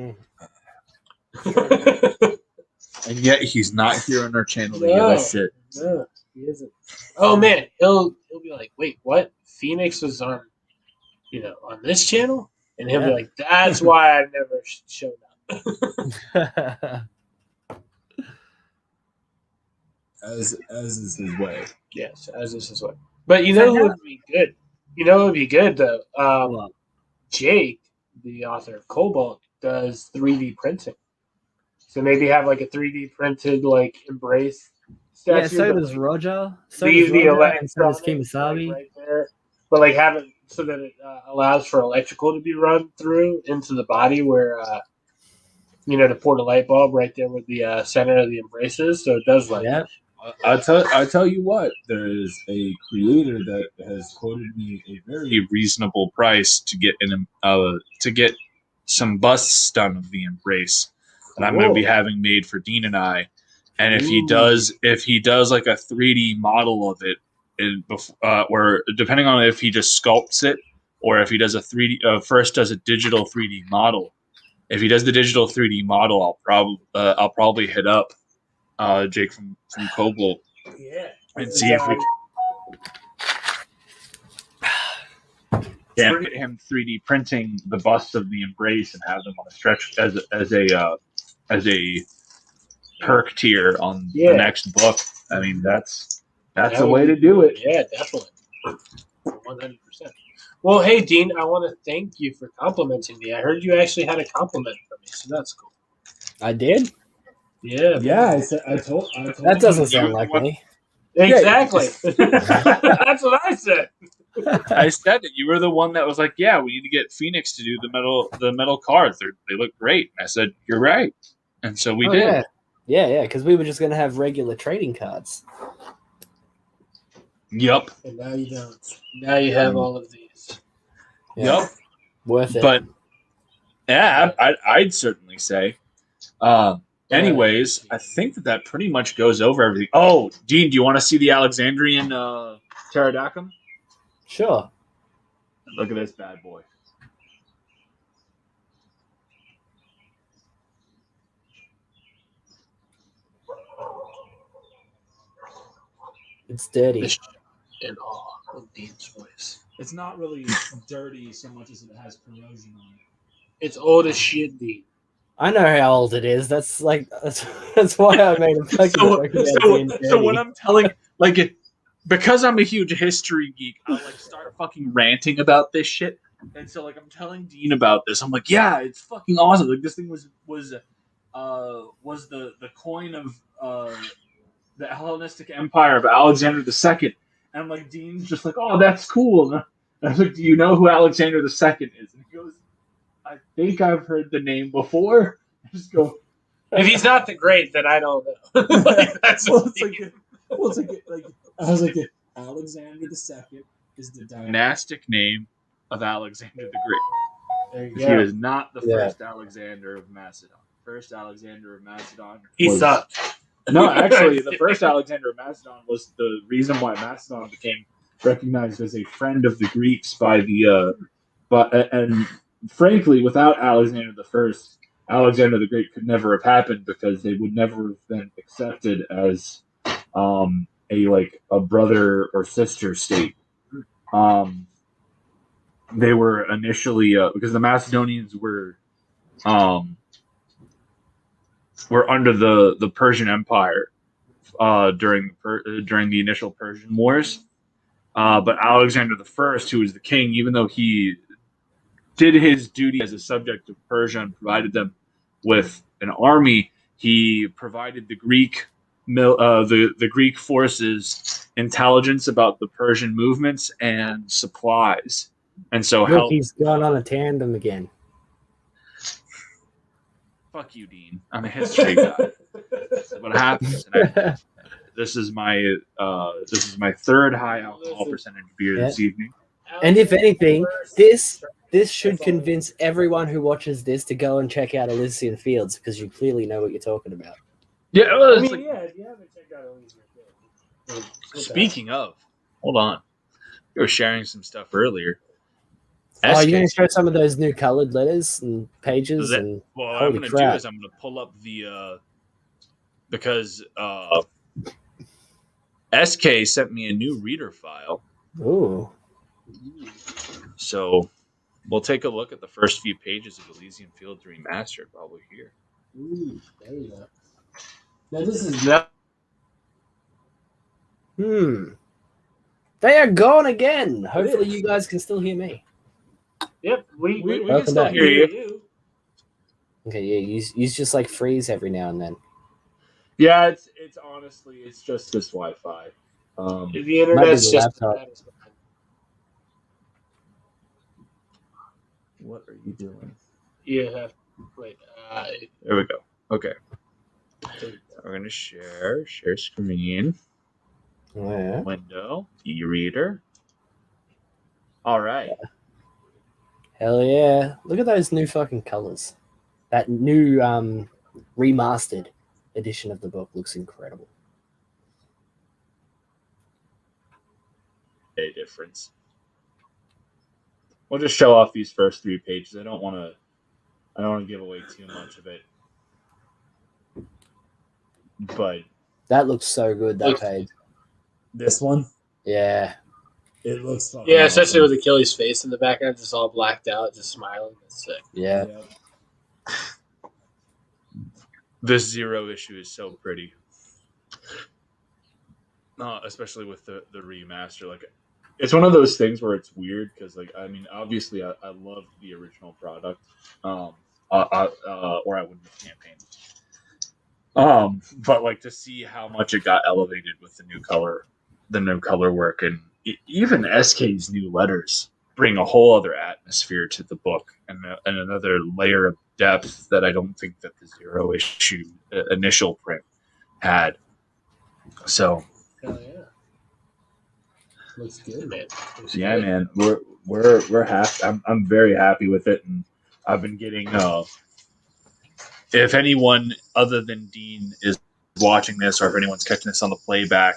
Speaker 1: And yet he's not here on our channel to give
Speaker 2: No,
Speaker 1: us shit.
Speaker 2: no, he isn't. Oh man, he'll be like, wait, what? Phoenix was on, on this channel, and he'll be
Speaker 3: Yeah.
Speaker 2: like, that's why I never showed up.
Speaker 4: As is his way.
Speaker 2: Yes, as this is what. But you know who would be good? You know who would be good though?
Speaker 3: Well,
Speaker 2: Jake, the author of Cobalt, does 3D printing. So maybe have like a 3D printed like embrace statue.
Speaker 3: yeah, so
Speaker 2: but,
Speaker 3: does
Speaker 2: like,
Speaker 3: Roger. So
Speaker 2: leave
Speaker 3: does
Speaker 2: the
Speaker 3: Roger, and so does
Speaker 2: electronics
Speaker 3: Kimasabi.
Speaker 2: like, right there, but like have it so that it allows for electrical to be run through into the body where to port a light bulb right there with the center of the embraces. So it does like
Speaker 3: Yeah.
Speaker 4: I tell you what, there is a creator that has quoted me a very
Speaker 1: Reasonable price to get some busts done of the embrace that I'm going to be having made for Dean and I. And if he does like a 3D model of it, or depending on if he just sculpts it or if he does a 3D first does a digital 3D model. If he does the digital 3D model, I'll probably hit up Jake from Cobalt and see if we can get him 3D printing the bust of the embrace and have them on a stretch as a perk tier on the next book. I mean, that's a way to do it.
Speaker 2: Yeah, definitely. 100%. Well, hey, Dean, I want to thank you for complimenting me. I heard you actually had a compliment from me, so that's cool.
Speaker 3: I did?
Speaker 2: Yeah.
Speaker 4: Yeah, I told
Speaker 3: That doesn't sound like me.
Speaker 2: Exactly. That's what I said.
Speaker 1: I said that you were the one that was like, "Yeah, we need to get Phoenix to do the metal cards. They look great." And I said, "You're right," and so we did.
Speaker 3: Yeah, because we were just going to have regular trading cards.
Speaker 1: Yup.
Speaker 2: And now you don't. Now you have all of these.
Speaker 3: Yeah.
Speaker 1: Yup.
Speaker 3: Worth it.
Speaker 1: But yeah, I'd certainly say. Anyways, I think that pretty much goes over everything. Oh, Dean, do you want to see the Alexandrian Pterodactyl?
Speaker 3: Sure.
Speaker 1: Look at this bad boy.
Speaker 3: It's dirty.
Speaker 2: In awe of Dean's voice.
Speaker 4: It's not really dirty so much as it has corrosion on it.
Speaker 2: It's old as shit, Dean.
Speaker 3: I know how old it is. That's why I made a fucking joke about being dirty.
Speaker 1: So when I'm telling, because I'm a huge history geek, I'll start fucking ranting about this shit. And so I'm telling Dean about this. I'm like, yeah, it's fucking awesome. Like this thing was the coin of the Hellenistic Empire of Alexander II. And I'm like, Dean's just like, oh, that's cool. And I was like, do you know who Alexander II is? And he goes, I think I've heard the name before. I just go,
Speaker 2: if he's not the great, then I don't know. That's
Speaker 4: I was like, Alexander II is the
Speaker 1: dynastic name of Alexander the Great.
Speaker 2: There you
Speaker 1: He
Speaker 2: go.
Speaker 1: was not the first Alexander of Macedon. First Alexander of Macedon.
Speaker 2: He sucked.
Speaker 1: No, actually, the first Alexander of Macedon was the reason why Macedon became recognized as a friend of the Greeks by and frankly, without Alexander the First, Alexander the Great could never have happened because they would never have been accepted as a brother or sister state. They were initially because the Macedonians were under the Persian Empire during the initial Persian Wars. But Alexander the First, who was the king, even though he did his duty as a subject of Persia and provided them with an army, he provided the Greek the Greek forces intelligence about the Persian movements and supplies, and so
Speaker 3: Look, he's gone on a tandem again.
Speaker 1: Fuck you, Dean. I'm a history guy. This is what happens. This is my third high alcohol percentage beer this evening.
Speaker 3: And if anything, this should convince everyone who watches this to go and check out Elysian Fields because you clearly know what you're talking about.
Speaker 1: Yeah,
Speaker 2: if you haven't checked out Elysian Fields.
Speaker 1: Speaking of, hold on. We were sharing some stuff earlier.
Speaker 3: Oh, you're going to
Speaker 1: SK.
Speaker 3: show some of those new colored letters and pages
Speaker 1: That-
Speaker 3: and
Speaker 1: Well, what I'm
Speaker 3: holy
Speaker 1: going to do
Speaker 3: crap.
Speaker 1: is I'm going to pull up the because SK sent me a new reader file,
Speaker 3: Ooh.
Speaker 1: so we'll take a look at the first few pages of Elysian Fields Remastered while we're here.
Speaker 2: Ooh, there you go. Now this is not.
Speaker 3: They are gone again. Hopefully you guys can still hear me.
Speaker 2: Yep,
Speaker 1: We can
Speaker 3: Welcome
Speaker 1: still
Speaker 3: back.
Speaker 1: hear you.
Speaker 3: Okay, yeah, you just like freeze every now and then.
Speaker 1: Yeah, it's honestly it's just this Wi-Fi.
Speaker 2: The
Speaker 3: Might be
Speaker 2: internet's
Speaker 3: the
Speaker 2: just.
Speaker 3: laptop.
Speaker 1: What are you doing?
Speaker 2: Yeah. Wait.
Speaker 1: There we go. Okay, we're gonna share screen,
Speaker 3: Yeah.
Speaker 1: window, e-reader. All right.
Speaker 3: Hell yeah. Look at those new fucking colors. That new remastered edition of the book looks incredible.
Speaker 1: A difference. We'll just show off these first 3 pages. I don't want to give away too much of it. But
Speaker 3: That looks so good, that page.
Speaker 1: this one,
Speaker 3: Yeah.
Speaker 1: it looks fucking
Speaker 2: Yeah, especially
Speaker 1: awesome.
Speaker 2: with Achilles' face in the background, just all blacked out, just smiling. That's sick.
Speaker 3: Yeah.
Speaker 1: This Zero issue is so pretty. Especially with the remaster. Like, it's one of those things where it's weird because, like, I mean, obviously, I love the original product, or I wouldn't have campaigned. But like to see how much it got elevated with the new color work, and even SK's new letters bring a whole other atmosphere to the book and another layer of depth that I don't think that the Zero issue initial print had. So.
Speaker 2: Hell yeah. Looks good, man. Looks
Speaker 1: Yeah,
Speaker 2: good.
Speaker 1: man, we're happy. I'm very happy with it, and I've been getting. If anyone other than Dean is watching this, or if anyone's catching this on the playback,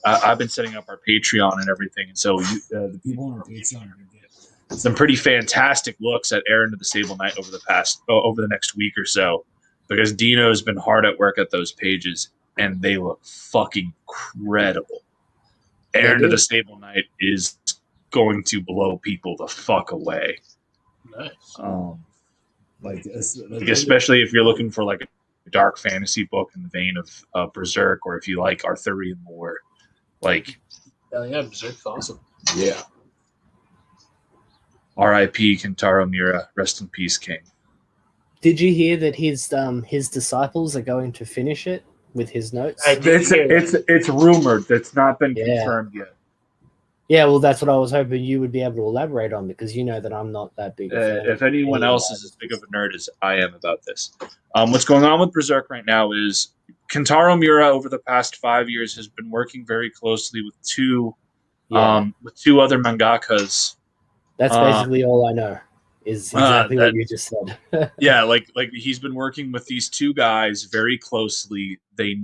Speaker 1: I've been setting up our Patreon and everything, and so the people on our Patreon are going to get some pretty fantastic looks at Aaron to the Sable Knight over the next week or so, because Dino's been hard at work at those pages, and they look fucking incredible. Aaron to the Stable Knight is going to blow people the fuck away.
Speaker 2: Nice.
Speaker 1: Like especially if you're looking for like a dark fantasy book in the vein of Berserk, or if you like Arthurian lore, like
Speaker 2: Hell yeah, Berserk's awesome.
Speaker 1: yeah. R.I.P. Kentaro Miura, rest in peace, King.
Speaker 3: Did you hear that his disciples are going to finish it with his notes?
Speaker 1: It's rumored. That's not been
Speaker 3: Yeah.
Speaker 1: confirmed yet.
Speaker 3: Yeah, well, that's what I was hoping you would be able to elaborate on, because you know that I'm not that big a fan.
Speaker 1: If anyone else is as big of a nerd as I am about this, what's going on with Berserk right now is Kentaro Miura over the past 5 years has been working very closely with two other mangakas.
Speaker 3: That's basically all I know. Is exactly what you just said.
Speaker 1: Yeah, like he's been working with these two guys very closely. They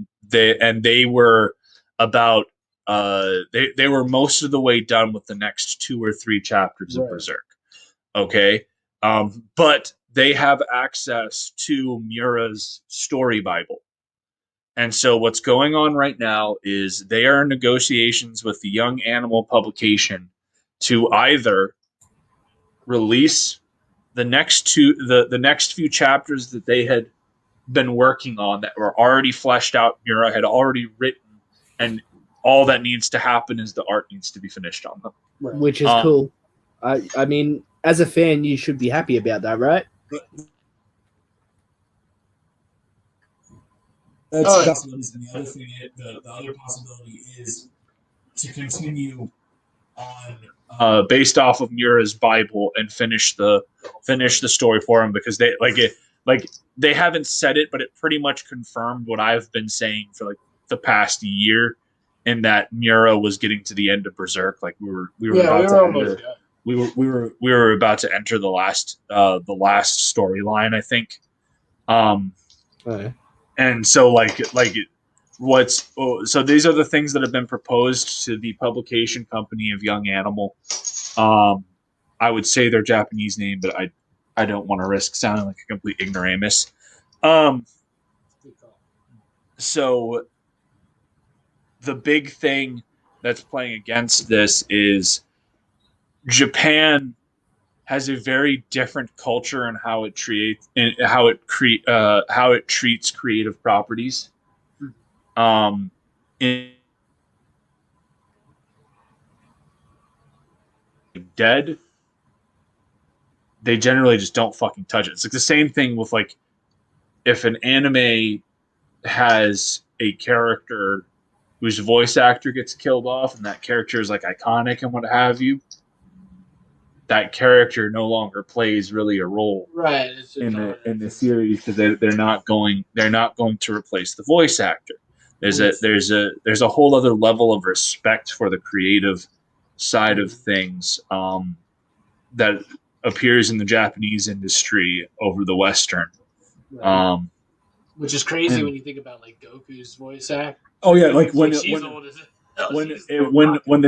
Speaker 1: were about they were most of the way done with the next 2 or 3 chapters of Berserk. Okay, but they have access to Miura's story Bible, and so what's going on right now is they are in negotiations with the Young Animal publication to either release the next few chapters that they had been working on that were already fleshed out, Miura had already written, and all that needs to happen is the art needs to be finished on them.
Speaker 3: Which is cool. I mean, as a fan, you should be happy about that, right?
Speaker 4: That's one. And the other thing, the other possibility is to continue on
Speaker 1: based off of Miura's Bible and finish the story for him, because they haven't said it, but it pretty much confirmed what I've been saying for like the past year, in that Miura was getting to the end of Berserk. Like we were about to enter the last storyline, I think. And so so these are the things that have been proposed to the publication company of Young Animal. I would say their Japanese name, but I don't want to risk sounding like a complete ignoramus. So the big thing that's playing against this is Japan has a very different culture in how it treats creative properties. In Dead, they generally just don't fucking touch it. It's like the same thing with like if an anime has a character whose voice actor gets killed off and that character is like iconic and what have you, that character no longer plays really a role in the series because they're not going to replace the voice actor. There's a whole other level of respect for the creative side of things that appears in the Japanese industry over the Western.
Speaker 2: Right. Which is crazy when you think about like Goku's voice act.
Speaker 1: Oh yeah, like when
Speaker 2: the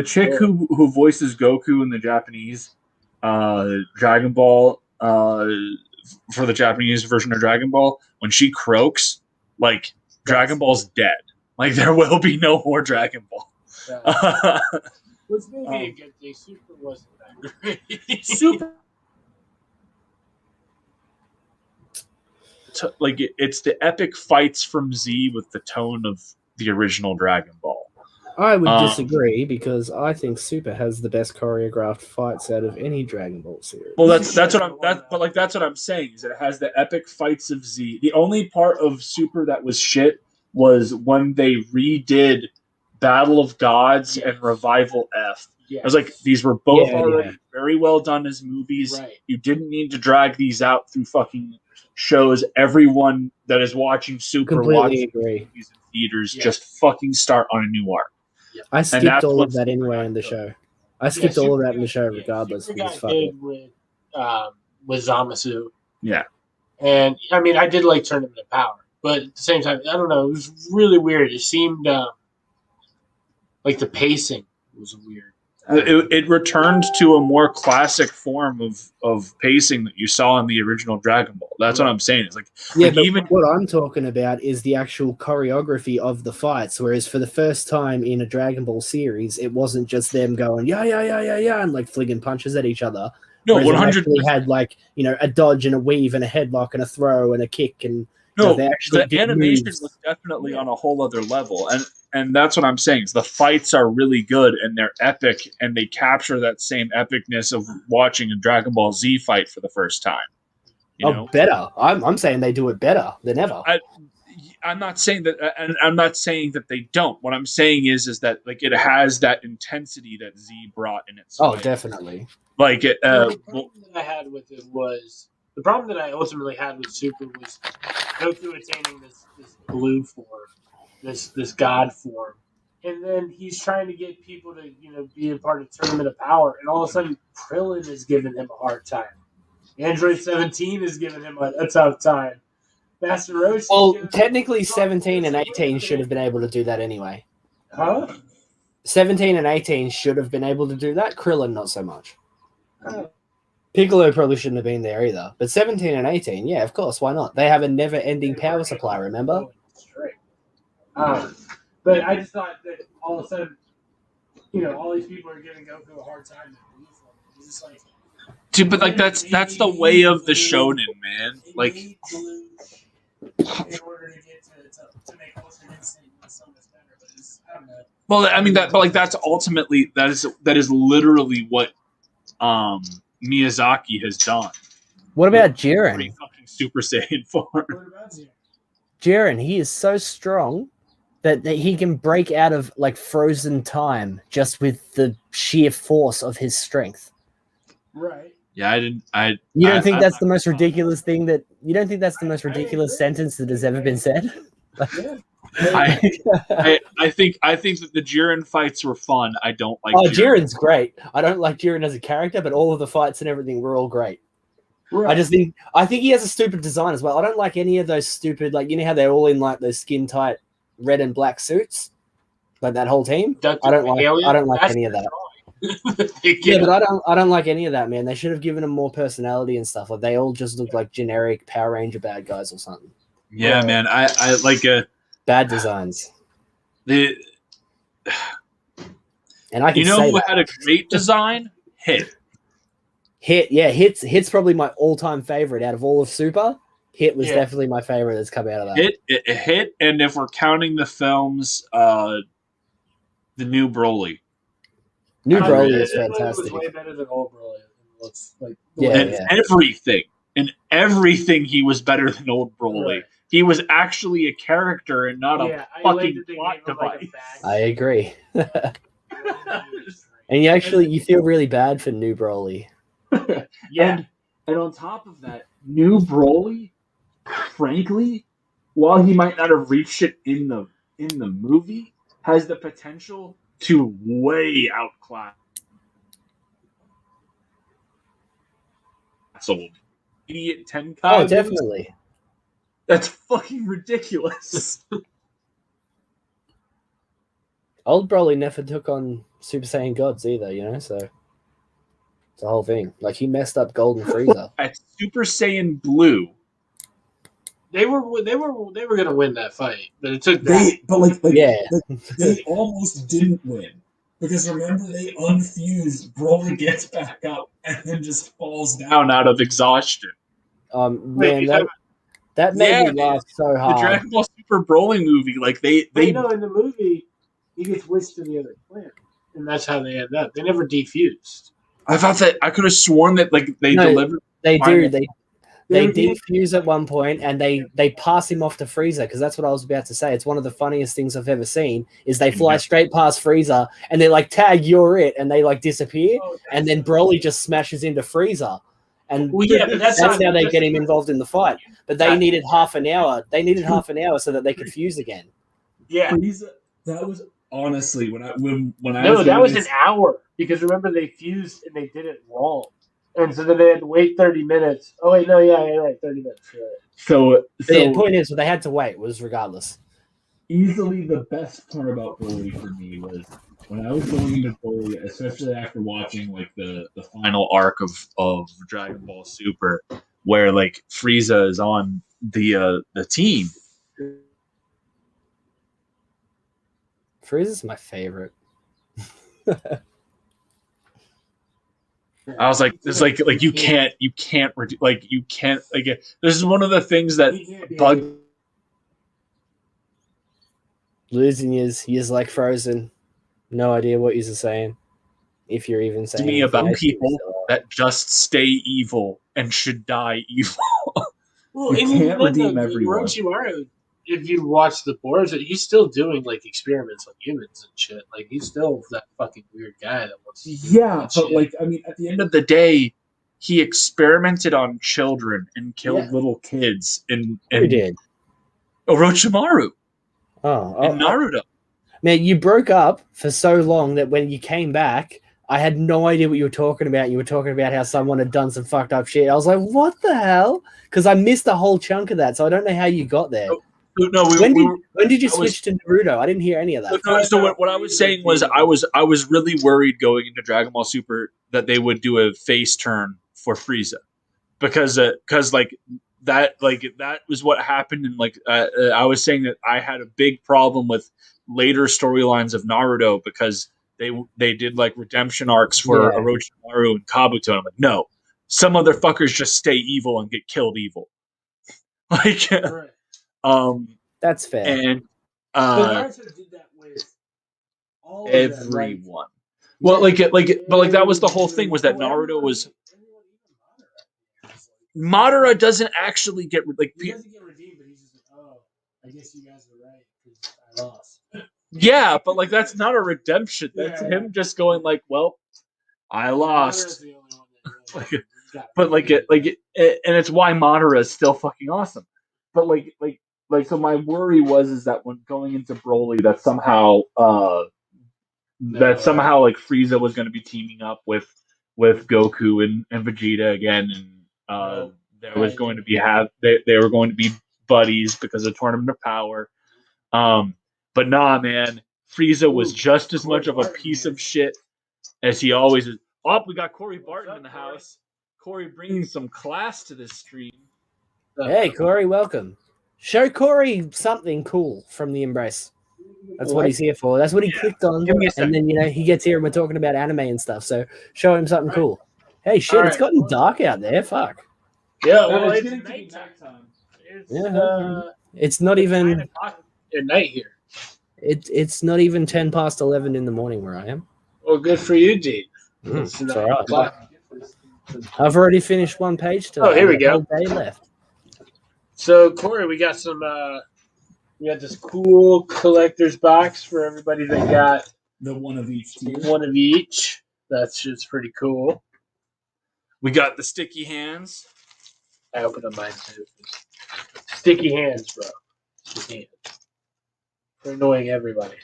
Speaker 1: chick who voices Goku in the Japanese Dragon Ball for the Japanese version of Dragon Ball, when she croaks, like Dragon Ball's dead. Like there will be no more Dragon Ball.
Speaker 2: Yeah. Which may be a good thing. Super wasn't that great.
Speaker 1: Super. Like it's the epic fights from Z with the tone of the original Dragon Ball.
Speaker 3: I would disagree because I think Super has the best choreographed fights out of any Dragon Ball series.
Speaker 1: Well, that's what I'm saying is that it has the epic fights of Z. The only part of Super that was shit was when they redid Battle of Gods and Revival F. Yes. I was like, these were both already very well done as movies. Right. You didn't need to drag these out through fucking shows. Everyone that is watching Super watching movies in theaters just fucking start on a new arc.
Speaker 3: I skipped all of that anyway in the show. I skipped all of that in the show regardless.
Speaker 2: Super got good with Zamasu.
Speaker 1: Yeah.
Speaker 2: And, I mean, I did like Tournament of Power. But at the same time, I don't know, it was really weird. It seemed like the pacing was weird.
Speaker 1: It returned to a more classic form of pacing that you saw in the original Dragon Ball. That's what I'm saying. It's like
Speaker 3: but even what I'm talking about is the actual choreography of the fights. Whereas for the first time in a Dragon Ball series, it wasn't just them going yeah and like flinging punches at each other.
Speaker 1: No, 100%.
Speaker 3: They had like a dodge and a weave and a headlock and a throw and a kick and
Speaker 1: the animation was definitely on a whole other level, and that's what I'm saying. Is the fights are really good and they're epic, and they capture that same epicness of watching a Dragon Ball Z fight for the first time. You know?
Speaker 3: Better. I'm saying they do it better than ever.
Speaker 1: I'm not saying that, and I'm not saying that they don't. What I'm saying is that like it has that intensity that Z brought in its.
Speaker 3: Oh, definitely.
Speaker 1: Like it.
Speaker 2: The problem that I had with it was. The problem that I ultimately had with Super was Goku attaining this blue form, this god form, and then he's trying to get people to be a part of Tournament of Power, and all of a sudden Krillin is giving him a hard time. Android 17 is giving him a tough time. Master Roshi.
Speaker 3: Well, technically 17 and 18 should have been able to do that anyway.
Speaker 2: Huh?
Speaker 3: 17 and 18 should have been able to do that. Krillin, not so much. Piccolo probably shouldn't have been there either. But 17 and 18, yeah, of course, why not? They have a never-ending power supply, remember?
Speaker 2: But I just thought that all of a sudden, all these people are giving Goku a hard time. It's just like...
Speaker 1: Dude, but like that's the way of the shonen, man. Like... In
Speaker 2: order to get to make Ultimate Instinct so much better, but it's, I don't know.
Speaker 1: Well, I mean, that's ultimately... That is literally what... Miyazaki has done.
Speaker 3: What about Jiren?
Speaker 1: Pretty fucking Super Saiyan 4.
Speaker 2: What about Jiren?
Speaker 3: Jiren, he is so strong that he can break out of like frozen time just with the sheer force of his strength.
Speaker 2: Right.
Speaker 1: Yeah,
Speaker 3: You don't think that's the most ridiculous thing that? You don't think that's the most ridiculous sentence that has ever been said?
Speaker 2: Yeah.
Speaker 1: I think that the Jiren fights were fun. I don't like.
Speaker 3: Jiren's great. I don't like Jiren as a character, but all of the fights and everything were all great. Right. I think he has a stupid design as well. I don't like any of those stupid, like how they're all in like those skin tight red and black suits, like that whole team. I don't like any of that. Yeah, but I don't like any of that, man. They should have given them more personality and stuff. Like they all just look like generic Power Ranger bad guys or something.
Speaker 1: Yeah, man. I like
Speaker 3: Bad designs.
Speaker 1: the.
Speaker 3: And I can
Speaker 1: You know
Speaker 3: say
Speaker 1: who
Speaker 3: that.
Speaker 1: had a great design? Hit.
Speaker 3: Hit's probably my all-time favorite out of all of Super. Hit was definitely my favorite that's come out of that.
Speaker 1: Hit, and if we're counting the films, the new Broly.
Speaker 3: New Broly is
Speaker 2: It was
Speaker 3: fantastic.
Speaker 2: way better than old Broly. It looks like
Speaker 1: In everything, he was better than old Broly. Right. He was actually a character and not a fucking plot device.
Speaker 3: I agree. And you feel really bad for New Broly.
Speaker 1: Yeah. And on top of that, New Broly, frankly, while he might not have reached it in the movie, has the potential to way outclass old idiot Tenkai.
Speaker 3: Oh, definitely.
Speaker 1: That's fucking ridiculous.
Speaker 3: Old Broly never took on Super Saiyan gods either, you know, so it's the whole thing. Like he messed up Golden Frieza.
Speaker 1: At Super Saiyan Blue,
Speaker 2: they were gonna win that fight, but it took
Speaker 4: they almost didn't win. Because remember, they unfused, Broly gets back up, and then just falls down
Speaker 1: out of exhaustion.
Speaker 3: Man, that made me laugh so hard.
Speaker 1: The Dragon Ball Super Broly movie, like they
Speaker 2: know in the movie he gets whisked to the other planet, and that's how they end up. They never defused.
Speaker 1: I thought that I could have sworn that like they delivered.
Speaker 3: They do. They defuse at one point, and they pass him off to Frieza, because that's what I was about to say. It's one of the funniest things I've ever seen. Is they fly straight past Frieza, and they're like, "Tag, you're it," and they like disappear, and then Broly just smashes into Frieza, and
Speaker 2: but that's
Speaker 3: how they get him involved in the fight. But they needed half an hour. They needed half an hour so that they could fuse again.
Speaker 2: Yeah,
Speaker 4: Frieza, that was honestly when I
Speaker 2: that was an hour, because remember they fused and they did it wrong. And so then they had to wait 30 minutes. Oh, wait, no, yeah, you're right, 30 minutes. Right.
Speaker 1: So
Speaker 3: the point is, what they had to wait was regardless.
Speaker 4: Easily the best part about Broly for me was when I was going into Broly, especially after watching like the
Speaker 1: final arc of Dragon Ball Super, where like Frieza is on the team.
Speaker 3: Frieza's my favorite.
Speaker 1: I was like, it's like you can't this is one of the things that bug
Speaker 3: losing is like Frozen. No idea what you're saying. If you're even saying
Speaker 1: me about people that just stay evil and should die evil.
Speaker 2: Well, you can't redeem everyone. Orochimaru, if you watch the boards, he's still doing like experiments on humans and shit. Like he's still that fucking weird guy that wants to do
Speaker 1: but shit. Like I mean, at the end of the day, he experimented on children and killed little kids. And
Speaker 3: who did?
Speaker 1: Orochimaru.
Speaker 3: In
Speaker 1: Naruto.
Speaker 3: Man, you broke up for so long that when you came back, I had no idea what you were talking about. You were talking about how someone had done some fucked up shit. I was like, what the hell? Because I missed a whole chunk of that, so I don't know how you got there.
Speaker 1: No,
Speaker 3: when did you switch to Naruto? I didn't hear any of that.
Speaker 1: So what I was saying was I was really worried going into Dragon Ball Super that they would do a face turn for Frieza, because like that was what happened, and like I was saying that I had a big problem with later storylines of Naruto because they did like redemption arcs for Orochimaru and Kabuto. And I'm like, no, some motherfuckers just stay evil and get killed evil. Like,
Speaker 3: that's fair.
Speaker 1: And
Speaker 2: Naruto did that with all of
Speaker 1: everyone. Well, but that was the whole thing, was that Naruto was. Madara doesn't actually get like.
Speaker 2: He doesn't get redeemed, but he's just like, oh, I guess you guys are right because I lost.
Speaker 1: Yeah, but like that's not a redemption. That's him just going like, well, I lost. But and it's why Madara is still fucking awesome. But so my worry is that when going into Broly, that somehow like Frieza was going to be teaming up with Goku and Vegeta again, and there was going to be they were going to be buddies because of Tournament of Power. But nah, man, Frieza was just as much of a piece of shit as he always is. Oh, we got Corey Barton in the house. Corey bringing some class to this stream.
Speaker 3: Hey, Corey, welcome. Show Corey something cool from the Embrace. That's what he's here for. That's what he clicked on.
Speaker 2: Give me a
Speaker 3: And then, he gets here and we're talking about anime and stuff. So show him something cool. Hey, shit, it's
Speaker 2: Alright.
Speaker 3: gotten dark out there. Fuck.
Speaker 2: Yeah,
Speaker 4: Well,
Speaker 2: well,
Speaker 4: it's
Speaker 2: it's
Speaker 4: getting to be
Speaker 2: nighttime. It's,
Speaker 3: Yeah. It's not even
Speaker 2: 9 o'clock at night here.
Speaker 3: it's not even 10 past 11 in the morning where I am.
Speaker 2: Well, good for you, Gene.
Speaker 3: It's
Speaker 2: 9
Speaker 3: all right.
Speaker 2: o'clock.
Speaker 3: I've already finished one page today.
Speaker 2: Oh, here we
Speaker 3: I've got
Speaker 2: go.
Speaker 3: a whole day left.
Speaker 2: So, Corey, we got some. We got this cool collector's box for everybody that got
Speaker 4: The one of each tier.
Speaker 2: one of each. That's just pretty cool.
Speaker 1: We got the sticky hands.
Speaker 2: I opened up mine too. Sticky hands, bro. Sticky hands. For annoying everybody.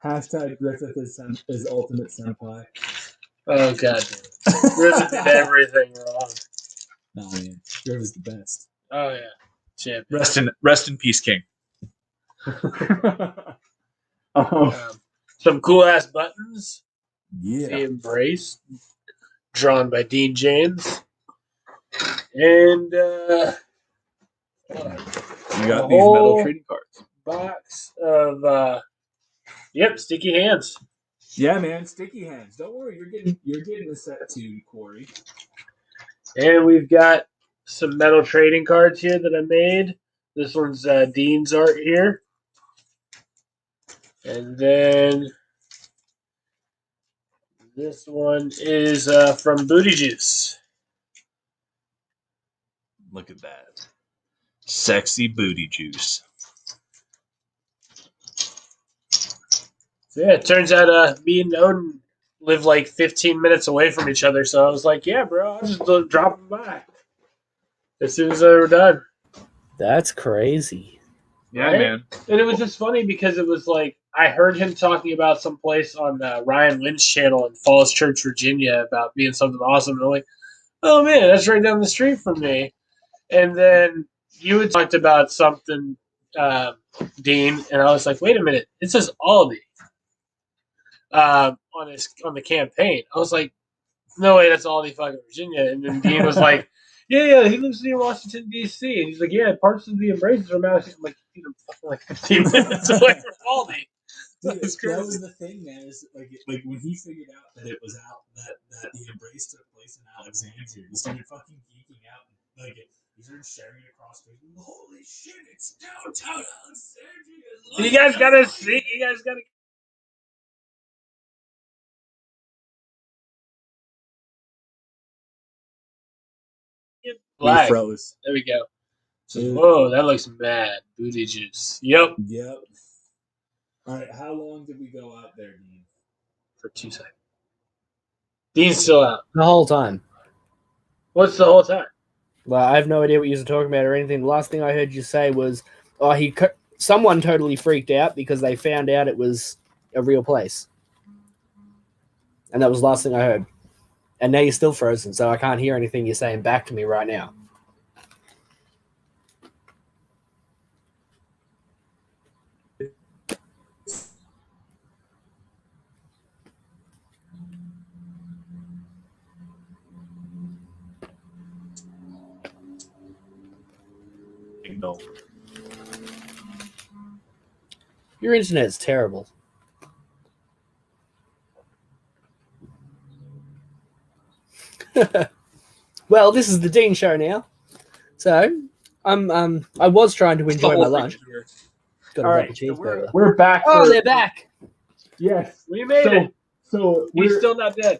Speaker 4: Hashtag Griffith is ultimate senpai.
Speaker 2: Oh, god damn it. Griffith did everything wrong.
Speaker 4: Nah, man. Griff is the best.
Speaker 2: Oh, yeah. Champion.
Speaker 1: Rest in peace, King.
Speaker 2: Some cool ass buttons.
Speaker 4: Yeah.
Speaker 2: The Embrace. Drawn by Dean James. And,
Speaker 1: You got these metal trading cards.
Speaker 2: box of, sticky hands.
Speaker 4: Yeah, man. Sticky hands. Don't worry, you're getting a set too, Corey.
Speaker 2: And we've got some metal trading cards here that I made. This one's Dean's art here. And then this one is from Booty Juice.
Speaker 1: Look at that. Sexy booty juice.
Speaker 2: So yeah, it turns out me and Odin live like 15 minutes away from each other. So I was like, yeah, bro, I'll just drop them by as soon as they were done.
Speaker 3: That's crazy.
Speaker 1: Yeah,
Speaker 2: Right?
Speaker 1: man.
Speaker 2: And it was just funny because it was like I heard him talking about some place on Ryan Wynn's channel in Falls Church, Virginia, about being something awesome. And I'm like, oh man, that's right down the street from me. And then you had talked about something, Dean, and I was like, wait a minute, it says Aldi on the campaign. I was like, no way, that's Aldi fucking Virginia. And then Dean was like, yeah, he lives near Washington, D.C. And he's like, yeah, parts of the Embraces are out here. I'm like, dude, I'm fucking like 15 minutes away from Aldi.
Speaker 4: Dude,
Speaker 2: That's
Speaker 4: that
Speaker 2: crazy.
Speaker 4: was the thing, man. Is like when he figured out that it was out that the Embrace took place in Alexandria, he started fucking geeking out. Like he started sharing it across Facebook. Holy shit! It's downtown Alexandria.
Speaker 2: You guys gotta see. You guys gotta.
Speaker 1: We froze.
Speaker 2: There we go.
Speaker 4: Dude.
Speaker 2: Whoa, that looks mad. Booty juice. Yep.
Speaker 4: Yep. All right, how long did we go out there, Dean?
Speaker 2: For 2 seconds. Dean's still out.
Speaker 3: The whole time.
Speaker 2: What's the whole time?
Speaker 3: Well, I have no idea what you were talking about or anything. The last thing I heard you say was, someone totally freaked out because they found out it was a real place. And that was the last thing I heard. And now you're still frozen, so I can't hear anything you're saying back to me right now.
Speaker 1: No.
Speaker 3: Your internet's terrible. Well, this is the Dean show now. So, I was trying to enjoy my lunch. Got a
Speaker 2: All
Speaker 3: double
Speaker 2: right, so
Speaker 3: cheeseburger.
Speaker 2: we're back.
Speaker 3: Oh, they're back.
Speaker 4: Yes.
Speaker 2: We made it.
Speaker 4: So
Speaker 2: He's still not dead.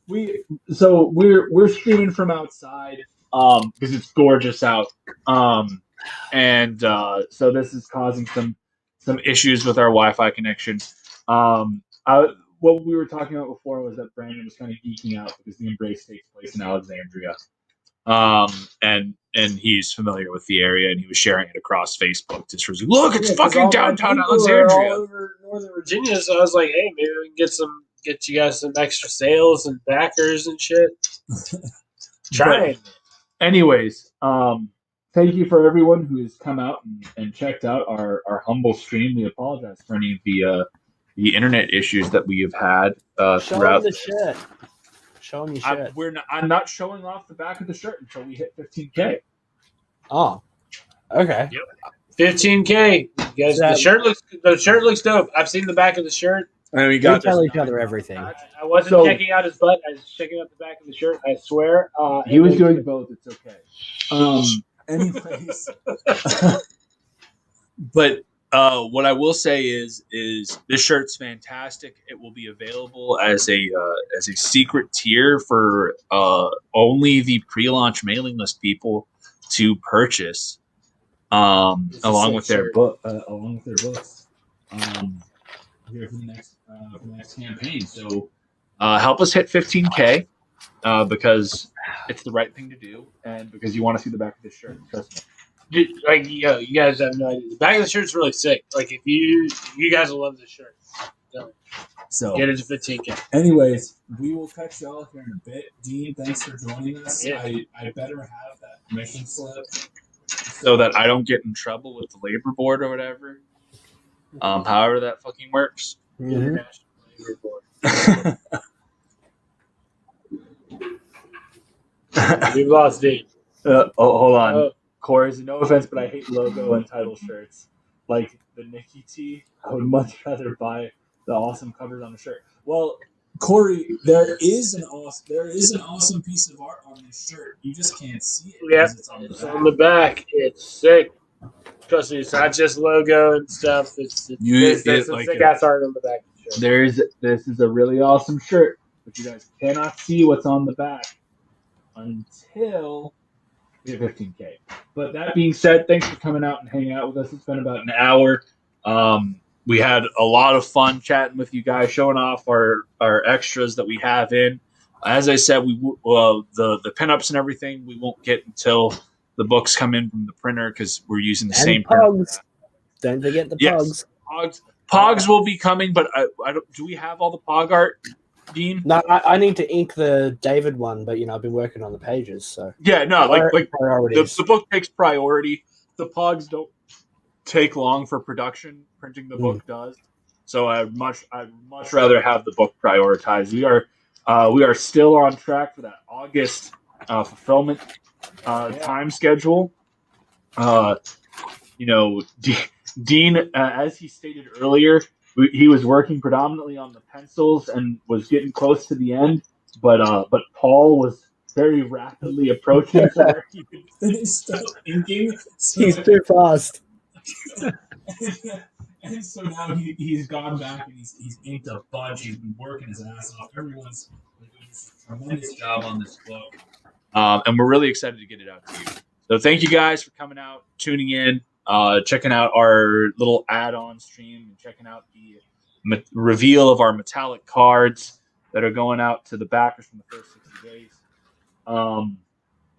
Speaker 1: we're streaming from outside because it's gorgeous out. And so this is causing some issues with our Wi-Fi connection. What we were talking about before was that Brandon was kind of geeking out because the Embrace takes place in Alexandria. And he's familiar with the area, and he was sharing it across Facebook. Just was like, look, it's fucking downtown Alexandria.
Speaker 2: All over Northern Virginia, so I was like, hey, maybe we can get you guys some extra sales and backers and shit. Try it.
Speaker 1: Anyways, thank you for everyone who has come out and checked out our humble stream. We apologize for any of the internet issues that we have had
Speaker 3: Show
Speaker 1: throughout.
Speaker 3: him the shirt. Show him your shirt.
Speaker 1: I'm not showing off the back of the shirt until we hit 15K.
Speaker 3: Oh, okay.
Speaker 2: Yep. 15K. You guys, the shirt looks dope. I've seen the back of the shirt.
Speaker 1: And we
Speaker 3: We tell each other everything.
Speaker 2: I wasn't checking out his butt. I was checking out the back of the shirt. I swear.
Speaker 1: He was doing both. It's okay. Anyways, but what I will say is this shirt's fantastic. It will be available as a secret tier for only the pre-launch mailing list people to purchase, along with their books. Here for the next campaign. So help us hit 15K because it's the right thing to do, and because you want to see the back of this shirt. Trust me.
Speaker 2: Like, you guys have no idea. The back of the shirt's really sick. Like, if you guys will love this shirt.
Speaker 1: So
Speaker 2: get it to 15K.
Speaker 1: Anyways, we will catch y'all here in a bit. Dean, thanks for joining us.
Speaker 2: Yeah.
Speaker 1: I better have that mission slip so that I don't get in trouble with the labor board or whatever. However that fucking works.
Speaker 3: Mm-hmm.
Speaker 2: Labor board. We've lost Dean.
Speaker 1: Hold on. Cores, no offense, but I hate logo and title shirts. Like the Nikki tee, I would much rather buy the awesome covers on the shirt. Well, Corey, there is an awesome piece of art on this shirt. You just can't see it.
Speaker 2: Yeah,
Speaker 1: It's
Speaker 2: on the back. It's sick. Trust me, it's not just logo and stuff. There's some sick ass art on the back of the shirt.
Speaker 1: This is a really awesome shirt, but you guys cannot see what's on the back until we hit 15K. But that being said, thanks for coming out and hanging out with us. It's been about an hour. We had a lot of fun chatting with you guys, showing off our extras that we have in. As I said, the pinups and everything we won't get until the books come in from the printer because we're using the same
Speaker 3: Pogs. Don't forget the Pogs.
Speaker 1: Pogs will be coming, but I don't. Do we have all the Pog art, Dean?
Speaker 3: No, I need to ink the David one, but I've been working on the pages, so
Speaker 1: yeah, no, like
Speaker 3: priorities.
Speaker 1: The book takes priority. The Pogs don't take long for production. Printing the book does. So I'd much rather have the book prioritized. We are still on track for that August fulfillment time schedule. Dean, as he stated earlier, he was working predominantly on the pencils and was getting close to the end, but Paul was very rapidly approaching to where he could finish stuff inking. So
Speaker 3: he's too fast.
Speaker 1: And so now he's gone back and he's inked a bunch. He's been working his ass off. Everyone's doing a tremendous job on this book. And we're really excited to get it out to you. So thank you guys for coming out, tuning in, checking out our little add-on stream, and checking out the reveal of our metallic cards that are going out to the backers from the first 60 days.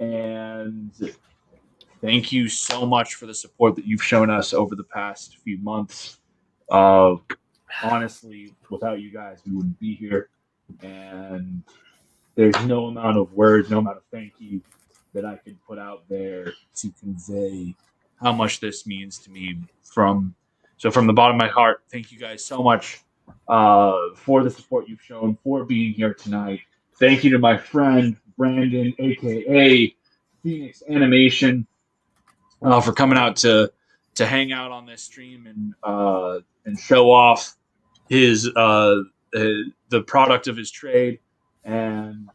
Speaker 1: And thank you so much for the support that you've shown us over the past few months. Honestly, without you guys, we wouldn't be here. And there's no amount of words, no amount of thank you that I can put out there to convey how much this means to me. From the bottom of my heart, thank you guys so much for the support you've shown, for being here tonight. Thank you to my friend Brandon, aka Phoenix Animation, for coming out to hang out on this stream and show off his the product of his trade. And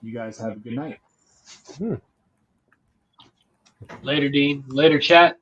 Speaker 1: you guys have a good night.
Speaker 2: Later, Dean. Later, chat.